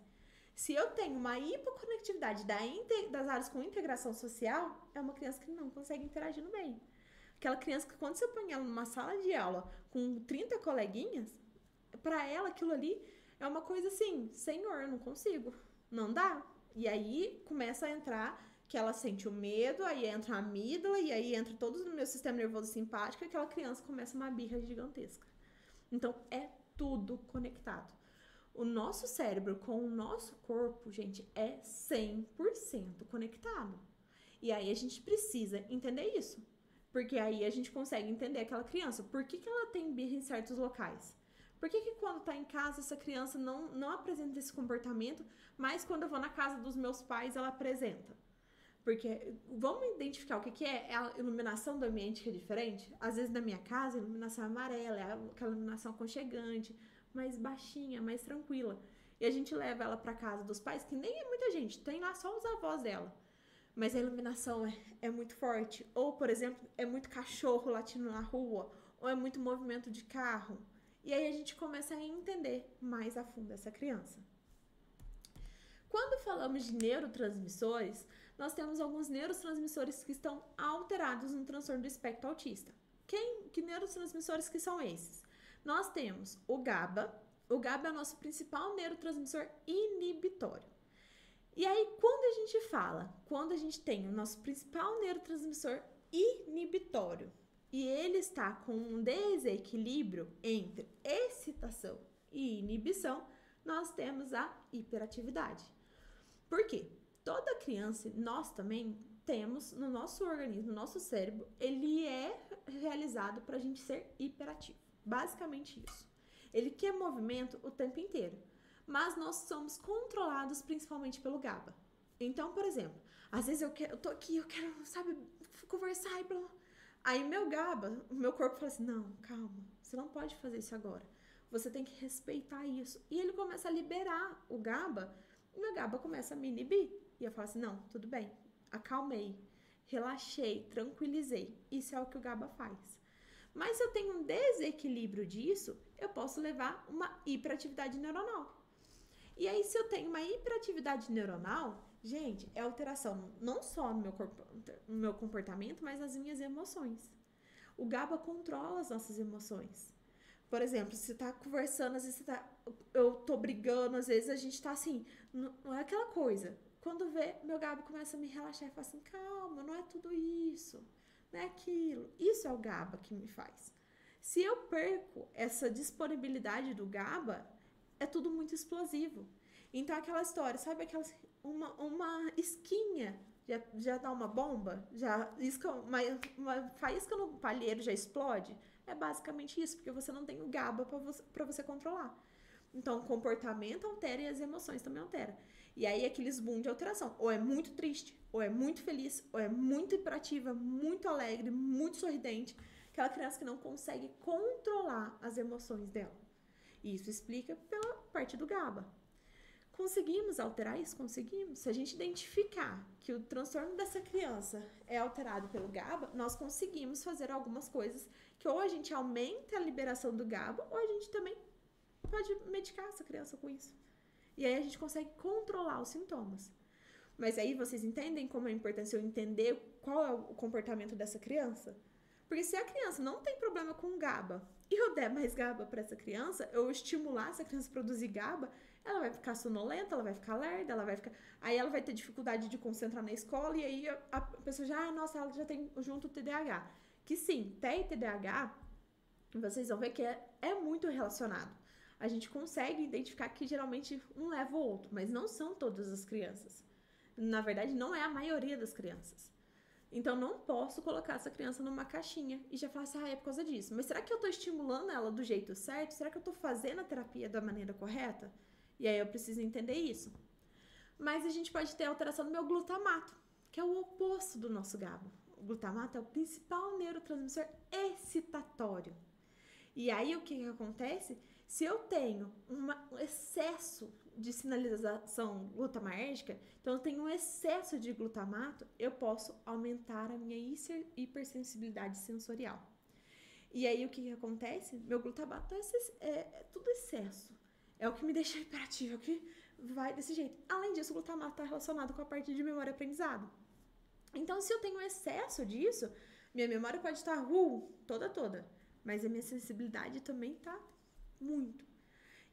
Se eu tenho uma hipoconectividade das áreas com integração social, é uma criança que não consegue interagir no bem. Aquela criança que, quando você põe ela numa sala de aula com 30 coleguinhas, para ela aquilo ali é uma coisa assim, senhor, eu não consigo, não dá. E aí, começa a entrar que ela sente o medo, aí entra a amígdala, e aí entra todo o meu sistema nervoso simpático, e aquela criança começa uma birra gigantesca. Então, é tudo conectado. O nosso cérebro com o nosso corpo, gente, é 100% conectado. E aí a gente precisa entender isso. Porque aí a gente consegue entender aquela criança. Por que ela tem birra em certos locais? Por que quando tá em casa essa criança não apresenta esse comportamento, mas quando eu vou na casa dos meus pais ela apresenta? Porque vamos identificar o que é a iluminação do ambiente que é diferente? Às vezes na minha casa a iluminação é amarela, é aquela iluminação aconchegante, mais baixinha, mais tranquila. e a gente leva ela para casa dos pais, que nem é muita gente, tem lá só os avós dela. Mas a iluminação é muito forte. Ou, por exemplo, é muito cachorro latindo na rua, ou é muito movimento de carro. E aí a gente começa a entender mais a fundo essa criança. Quando falamos de neurotransmissores, nós temos alguns neurotransmissores que estão alterados no transtorno do espectro autista. Que neurotransmissores que são esses? Nós temos o GABA. O GABA é o nosso principal neurotransmissor inibitório. E aí, quando a gente tem o nosso principal neurotransmissor inibitório e ele está com um desequilíbrio entre excitação e inibição, nós temos a hiperatividade. Por quê? Toda criança, nós também temos no nosso organismo, no nosso cérebro, ele é realizado para a gente ser hiperativo. Basicamente isso. Ele quer movimento o tempo inteiro. Mas nós somos controlados principalmente pelo GABA. Então, por exemplo, às vezes eu tô aqui, eu quero, sabe, conversar e blá. Aí meu GABA, o meu corpo fala assim, não, calma, você não pode fazer isso agora. Você tem que respeitar isso. E ele começa a liberar o GABA, e meu GABA começa a me inibir. E eu falo assim, não, tudo bem, acalmei, relaxei, tranquilizei. Isso é o que o GABA faz. Mas se eu tenho um desequilíbrio disso, eu posso levar uma hiperatividade neuronal. E aí, se eu tenho uma hiperatividade neuronal, gente, é alteração não só no meu comportamento, mas nas minhas emoções. O GABA controla as nossas emoções. Por exemplo, se você tá conversando, às vezes eu tô brigando, às vezes a gente tá assim, não é aquela coisa. Quando vê, meu GABA começa a me relaxar e fala assim, calma, não é tudo isso, não é aquilo. Isso é o GABA que me faz. Se eu perco essa disponibilidade do GABA, é tudo muito explosivo. Então, aquela história, sabe uma isquinha já dá uma bomba? Já isca, uma faísca no palheiro já explode? É basicamente isso, porque você não tem o GABA para você controlar. Então, o comportamento altera e as emoções também alteram. E aí, aqueles boom de alteração. Ou é muito triste, ou é muito feliz, ou é muito hiperativa, muito alegre, muito sorridente. Aquela criança que não consegue controlar as emoções dela. E isso explica pela parte do GABA. Conseguimos alterar isso? Conseguimos. Se a gente identificar que o transtorno dessa criança é alterado pelo GABA, nós conseguimos fazer algumas coisas que ou a gente aumenta a liberação do GABA ou a gente também pode medicar essa criança com isso. E aí a gente consegue controlar os sintomas. Mas aí vocês entendem como é importante eu entender qual é o comportamento dessa criança? Porque se a criança não tem problema com GABA e eu der mais GABA para essa criança, eu estimular essa criança a produzir GABA, ela vai ficar sonolenta, ela vai ficar lerda, aí ela vai ter dificuldade de concentrar na escola e aí a pessoa já, nossa, ela já tem junto o TDAH. Que sim, TEA e TDAH, vocês vão ver que é muito relacionado. A gente consegue identificar que geralmente um leva o outro, mas não são todas as crianças. Na verdade, não é a maioria das crianças. Então, não posso colocar essa criança numa caixinha e já falar assim, é por causa disso. Mas será que eu tô estimulando ela do jeito certo? Será que eu tô fazendo a terapia da maneira correta? E aí eu preciso entender isso. Mas a gente pode ter alteração no meu glutamato, que é o oposto do nosso GABA. O glutamato é o principal neurotransmissor excitatório. E aí o que acontece? Se eu tenho um excesso de sinalização glutamarérgica, então eu tenho um excesso de glutamato, eu posso aumentar a minha hipersensibilidade sensorial. E aí o que acontece? Meu glutamato é tudo excesso. É o que me deixa hiperativa, é o que vai desse jeito. Além disso, o glutamato está relacionado com a parte de memória e aprendizado. Então, se eu tenho excesso disso, minha memória pode estar toda, mas a minha sensibilidade também está muito.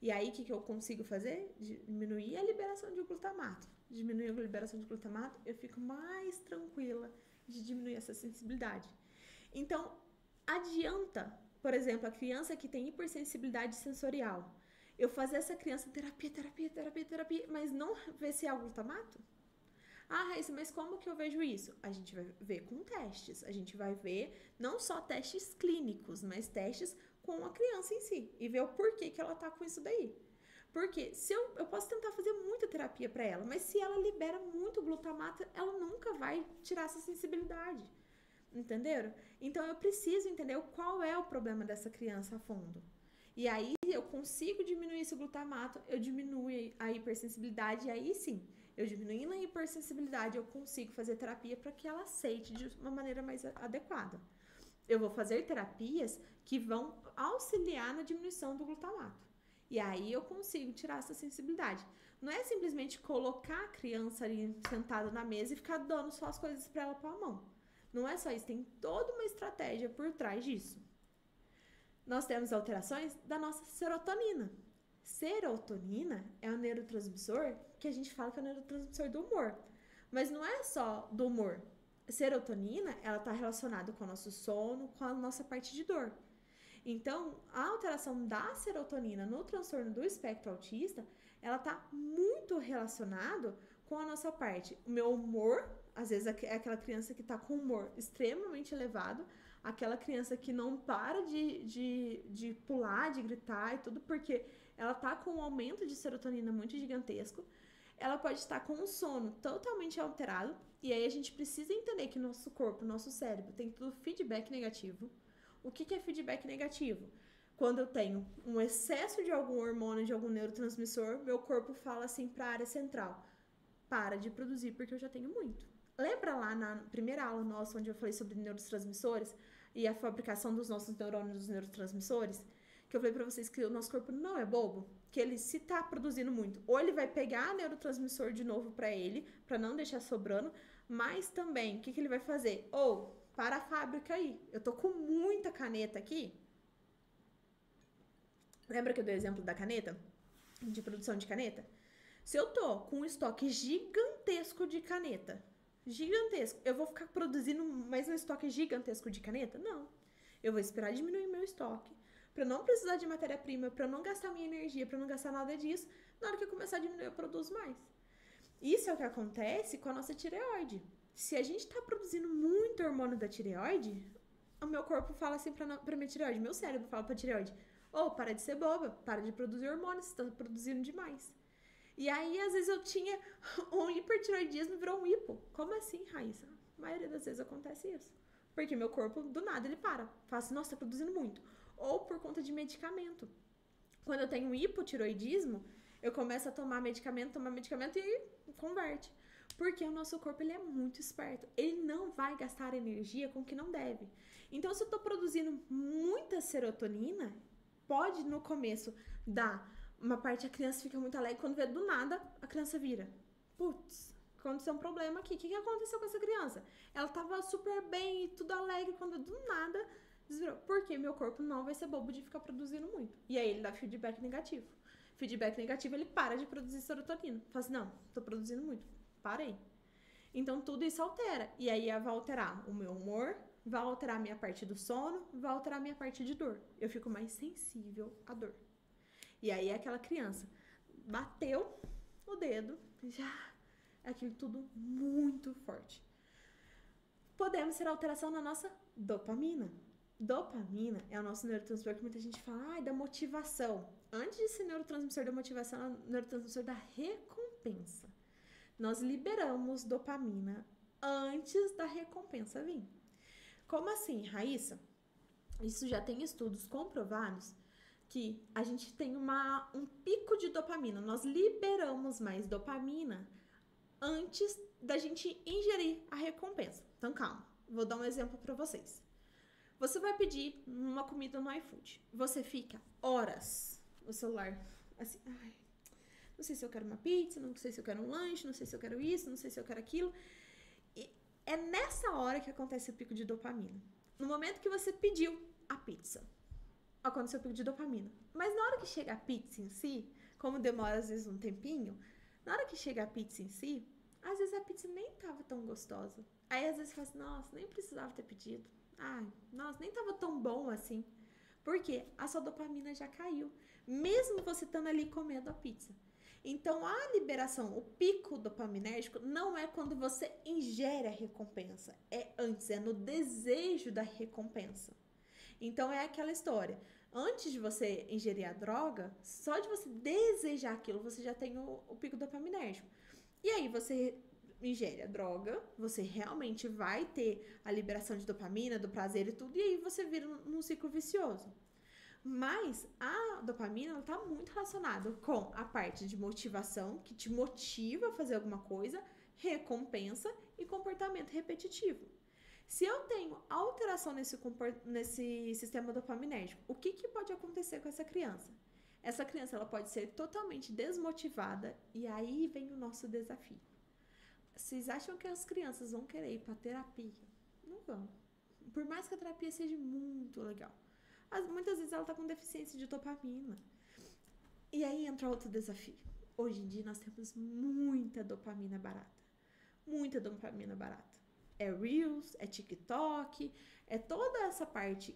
E aí, o que eu consigo fazer? Diminuir a liberação de glutamato. Diminuir a liberação de glutamato, eu fico mais tranquila de diminuir essa sensibilidade. Então, adianta, por exemplo, a criança que tem hipersensibilidade sensorial, eu fazer essa criança terapia, mas não ver se é o glutamato? Ah, Raíssa, mas como que eu vejo isso? A gente vai ver com testes. A gente vai ver não só testes clínicos, mas testes com a criança em si. E ver o porquê que ela tá com isso daí. Porque se eu posso tentar fazer muita terapia para ela, mas se ela libera muito glutamato, ela nunca vai tirar essa sensibilidade. Entenderam? Então eu preciso entender qual é o problema dessa criança a fundo. E aí eu consigo diminuir esse glutamato, eu diminuo a hipersensibilidade, e aí sim, eu diminuindo a hipersensibilidade, eu consigo fazer terapia para que ela aceite de uma maneira mais adequada. Eu vou fazer terapias que vão auxiliar na diminuição do glutamato. E aí eu consigo tirar essa sensibilidade. Não é simplesmente colocar a criança ali sentada na mesa e ficar dando só as coisas para ela pôr a mão. Não é só isso, tem toda uma estratégia por trás disso. Nós temos alterações da nossa serotonina. Serotonina é um neurotransmissor que a gente fala que é o neurotransmissor do humor. Mas não é só do humor. Serotonina, ela está relacionada com o nosso sono, com a nossa parte de dor. Então, a alteração da serotonina no transtorno do espectro autista, ela está muito relacionada com a nossa parte. O meu humor, às vezes é aquela criança que está com humor extremamente elevado, aquela criança que não para de pular, de gritar e tudo, porque ela tá com um aumento de serotonina muito gigantesco. Ela pode estar com um sono totalmente alterado, e aí a gente precisa entender que nosso corpo, nosso cérebro tem tudo feedback negativo. O que é feedback negativo? Quando eu tenho um excesso de algum hormônio, de algum neurotransmissor, meu corpo fala assim para a área central: para de produzir porque eu já tenho muito. Lembra lá na primeira aula nossa, onde eu falei sobre neurotransmissores e a fabricação dos nossos neurônios dos neurotransmissores? Que eu falei pra vocês que o nosso corpo não é bobo, que ele, se tá produzindo muito, ou ele vai pegar neurotransmissor de novo pra ele, pra não deixar sobrando, mas também, o que ele vai fazer? Ou, para a fábrica aí, eu tô com muita caneta aqui. Lembra que eu dei o exemplo da caneta? De produção de caneta? Se eu tô com um estoque gigantesco de caneta, gigantesco, eu vou ficar produzindo mais um estoque gigantesco de caneta? Não. Eu vou esperar diminuir meu estoque, para não precisar de matéria-prima, para não gastar minha energia, para não gastar nada disso. Na hora que eu começar a diminuir, eu produzo mais. Isso é o que acontece com a nossa tireoide. Se a gente está produzindo muito hormônio da tireoide, o meu corpo fala assim para minha tireoide, meu cérebro fala para a tireoide: ô, para de ser boba, para de produzir hormônio, você está produzindo demais. E aí, às vezes, eu tinha um hipertireoidismo e virou um hipo. Como assim, Raíssa? A maioria das vezes acontece isso. Porque meu corpo, do nada, ele para. Fala assim, nossa, tá produzindo muito. Ou por conta de medicamento. Quando eu tenho um hipotireoidismo, eu começo a tomar medicamento e converte. Porque o nosso corpo, ele é muito esperto. Ele não vai gastar energia com o que não deve. Então, se eu tô produzindo muita serotonina, pode, no começo, dar uma parte, a criança fica muito alegre, quando vê do nada, a criança vira. Putz, aconteceu um problema aqui. O que aconteceu com essa criança? Ela tava super bem e tudo alegre, quando do nada desvirou. Porque meu corpo não vai ser bobo de ficar produzindo muito. E aí ele dá feedback negativo. Feedback negativo, ele para de produzir serotonina. Fala assim, não, tô produzindo muito. Parei. Então tudo isso altera. E aí vai alterar o meu humor, vai alterar a minha parte do sono, vai alterar a minha parte de dor. Eu fico mais sensível à dor. E aí aquela criança bateu o dedo, já é aquilo tudo muito forte. Podemos ter alteração na nossa dopamina. Dopamina é o nosso neurotransmissor que muita gente fala, da motivação. Antes de ser neurotransmissor da motivação, é o neurotransmissor da recompensa. Nós liberamos dopamina antes da recompensa vir. Como assim, Raíssa? Isso já tem estudos comprovados que a gente tem um pico de dopamina. Nós liberamos mais dopamina antes da gente ingerir a recompensa. Então, calma. Vou dar um exemplo para vocês. Você vai pedir uma comida no iFood. Você fica horas no celular, assim, não sei se eu quero uma pizza, não sei se eu quero um lanche, não sei se eu quero isso, não sei se eu quero aquilo. E é nessa hora que acontece o pico de dopamina. No momento que você pediu a pizza, aconteceu o pico de dopamina. Mas na hora que chega a pizza em si, como demora às vezes um tempinho, na hora que chega a pizza em si, às vezes a pizza nem tava tão gostosa. Aí às vezes você fala assim, nossa, nem precisava ter pedido. Nossa, nem tava tão bom assim. Por quê? A sua dopamina já caiu. Mesmo você estando ali comendo a pizza. Então, a liberação, o pico dopaminérgico, não é quando você ingere a recompensa. É antes, é no desejo da recompensa. Então, é aquela história. Antes de você ingerir a droga, só de você desejar aquilo, você já tem o pico dopaminérgico. E aí, você ingere a droga, você realmente vai ter a liberação de dopamina, do prazer e tudo, e aí você vira num ciclo vicioso. Mas a dopamina, ela tá muito relacionada com a parte de motivação, que te motiva a fazer alguma coisa, recompensa e comportamento repetitivo. Se eu tenho alteração nesse sistema dopaminérgico, o que pode acontecer com essa criança? Essa criança, ela pode ser totalmente desmotivada e aí vem o nosso desafio. Vocês acham que as crianças vão querer ir para terapia? Não vão. Por mais que a terapia seja muito legal. Muitas vezes ela tá com deficiência de dopamina. E aí entra outro desafio. Hoje em dia nós temos muita dopamina barata. Muita dopamina barata. É Reels, é TikTok, é toda essa parte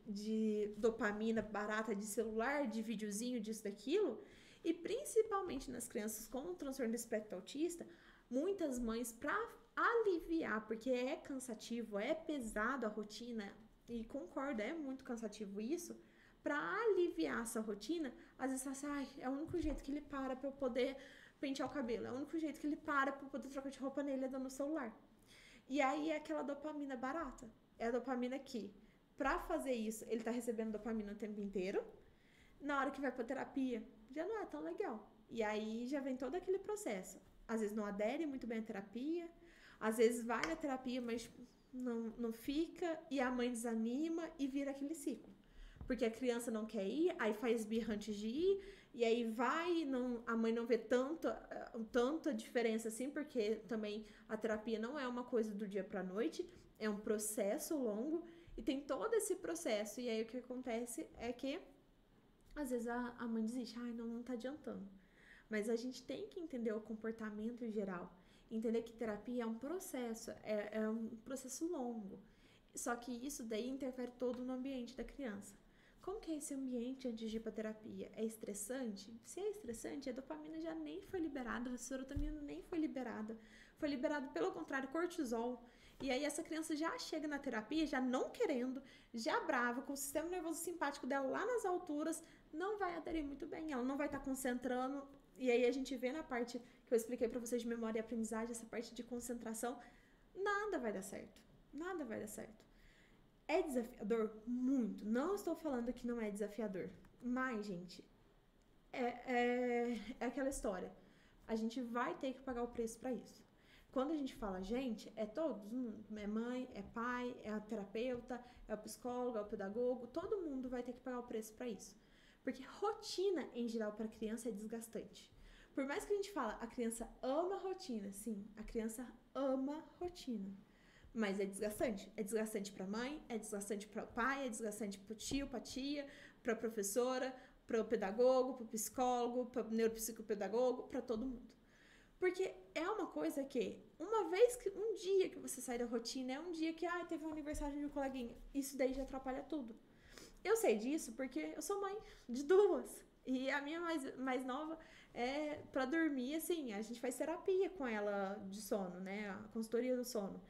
de dopamina barata de celular, de videozinho, disso, daquilo. E principalmente nas crianças com transtorno do espectro autista, muitas mães, para aliviar, porque é cansativo, é pesado a rotina, e concordo, é muito cansativo isso, para aliviar essa rotina, às vezes fala assim, ai, é o único jeito que ele para pra eu poder pentear o cabelo, é o único jeito que ele para pra eu poder trocar de roupa nele, é dando o celular. E aí é aquela dopamina barata, é a dopamina que, pra fazer isso, ele tá recebendo dopamina o tempo inteiro, na hora que vai pra terapia, já não é tão legal. E aí já vem todo aquele processo. Às vezes não adere muito bem à terapia, às vezes vai na terapia, mas não fica, e a mãe desanima e vira aquele ciclo. Porque a criança não quer ir, aí faz birra antes de ir, e aí vai, a mãe não vê tanta diferença assim, porque também a terapia não é uma coisa do dia pra noite, é um processo longo, e tem todo esse processo, e aí o que acontece é que às vezes a mãe desiste, ai, não tá adiantando. Mas a gente tem que entender o comportamento em geral. Entender que terapia é um processo, é um processo longo. Só que isso daí interfere todo no ambiente da criança. Como que é esse ambiente antes de ir para terapia? É estressante? Se é estressante, a dopamina já nem foi liberada, a serotonina nem foi liberada. Foi liberado, pelo contrário, cortisol. E aí essa criança já chega na terapia, já não querendo, já brava, com o sistema nervoso simpático dela lá nas alturas, não vai aderir muito bem, ela não vai estar concentrando. E aí a gente vê na parte que eu expliquei para vocês de memória e aprendizagem, essa parte de concentração, nada vai dar certo. Nada vai dar certo. É desafiador? Muito. Não estou falando que não é desafiador. Mas, gente, é aquela história. A gente vai ter que pagar o preço para isso. Quando a gente fala gente, é todos. É mãe, é pai, é a terapeuta, é o psicólogo, é o pedagogo. Todo mundo vai ter que pagar o preço para isso. Porque rotina, em geral, para a criança é desgastante. Por mais que a gente fala, a criança ama rotina. Sim, a criança ama rotina. Mas é desgastante. É desgastante para a mãe, é desgastante para o pai, é desgastante para o tio, para a tia, para a professora, para o pedagogo, para o psicólogo, para o neuropsicopedagogo, para todo mundo. Porque é uma coisa que, um dia que você sai da rotina, é um dia que, teve um aniversário de um coleguinha, isso daí já atrapalha tudo. Eu sei disso porque eu sou mãe de duas. E a minha mais nova, pra dormir, assim, a gente faz terapia com ela de sono, né? A consultoria do sono.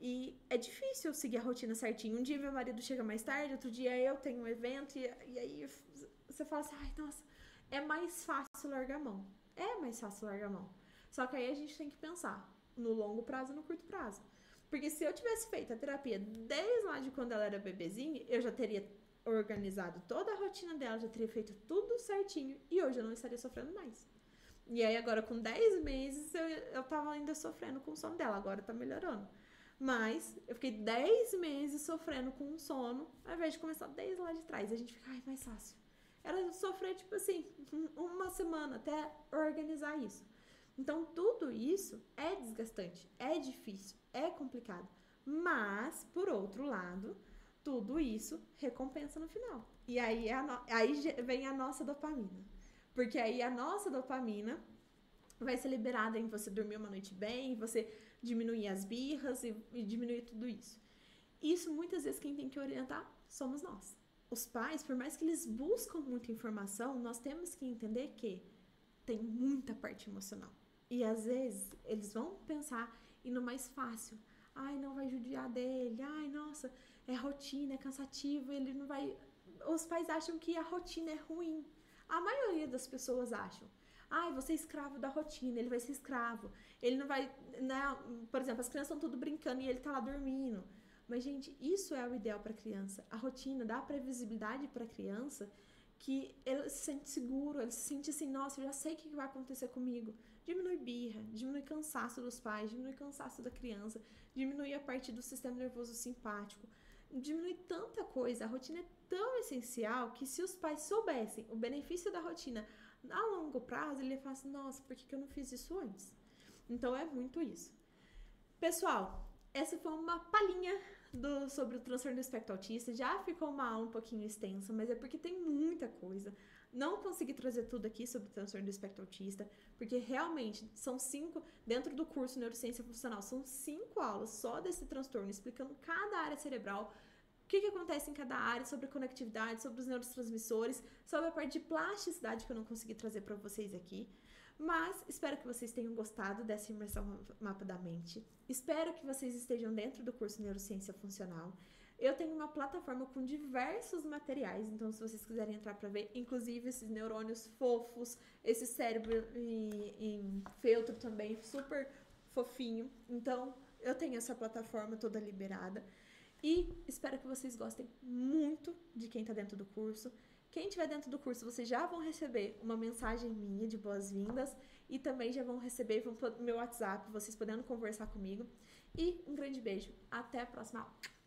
E é difícil seguir a rotina certinho. Um dia meu marido chega mais tarde, outro dia eu tenho um evento, e aí você fala assim, ai, nossa, é mais fácil largar a mão. É mais fácil largar a mão. Só que aí a gente tem que pensar no longo prazo e no curto prazo. Porque se eu tivesse feito a terapia desde lá de quando ela era bebezinha, eu já teria organizado toda a rotina dela, já teria feito tudo certinho e hoje eu não estaria sofrendo mais. E aí agora com 10 meses eu tava ainda sofrendo com o sono dela, agora tá melhorando. Mas eu fiquei 10 meses sofrendo com o sono, ao invés de começar desde lá de trás. A gente fica, mais fácil. Era sofrer, tipo assim, uma semana até organizar isso. Então, tudo isso é desgastante, é difícil, é complicado. Mas, por outro lado, tudo isso recompensa no final. E aí, aí vem a nossa dopamina. Porque aí a nossa dopamina vai ser liberada em você dormir uma noite bem, você diminuir as birras e diminuir tudo isso. Isso, muitas vezes, quem tem que orientar somos nós. Os pais, por mais que eles buscam muita informação, nós temos que entender que tem muita parte emocional. E, às vezes, eles vão pensar e no mais fácil. Ai, não vai judiar dele. Ai, nossa, é rotina, é cansativo, ele não vai... Os pais acham que a rotina é ruim. A maioria das pessoas acham. Ai, você é escravo da rotina, ele vai ser escravo. Ele não vai, né? Por exemplo, as crianças estão tudo brincando e ele tá lá dormindo. Mas, gente, isso é o ideal para a criança. A rotina dá previsibilidade para a criança, que ele se sente seguro, ele se sente assim, nossa, eu já sei o que vai acontecer comigo. Diminui birra, diminui cansaço dos pais, diminui cansaço da criança, diminui a parte do sistema nervoso simpático, diminui tanta coisa. A rotina é tão essencial que se os pais soubessem o benefício da rotina a longo prazo, ele ia falar assim, nossa, por que eu não fiz isso antes? Então é muito isso. Pessoal, essa foi uma palhinha sobre o transtorno do espectro autista. Já ficou uma aula um pouquinho extensa, mas é porque tem muita coisa. Não consegui trazer tudo aqui sobre o transtorno do espectro autista, porque realmente são 5, dentro do curso Neurociência Funcional, são 5 aulas só desse transtorno, explicando cada área cerebral, o que acontece em cada área, sobre conectividade, sobre os neurotransmissores, sobre a parte de plasticidade que eu não consegui trazer para vocês aqui. Mas espero que vocês tenham gostado dessa imersão Mapa da Mente. Espero que vocês estejam dentro do curso Neurociência Funcional. Eu tenho uma plataforma com diversos materiais, então se vocês quiserem entrar para ver, inclusive esses neurônios fofos, esse cérebro em feltro também, super fofinho. Então, eu tenho essa plataforma toda liberada. E espero que vocês gostem muito de quem está dentro do curso. Quem estiver dentro do curso, vocês já vão receber uma mensagem minha de boas-vindas e também já vão receber no meu WhatsApp, vocês podendo conversar comigo. E um grande beijo. Até a próxima aula.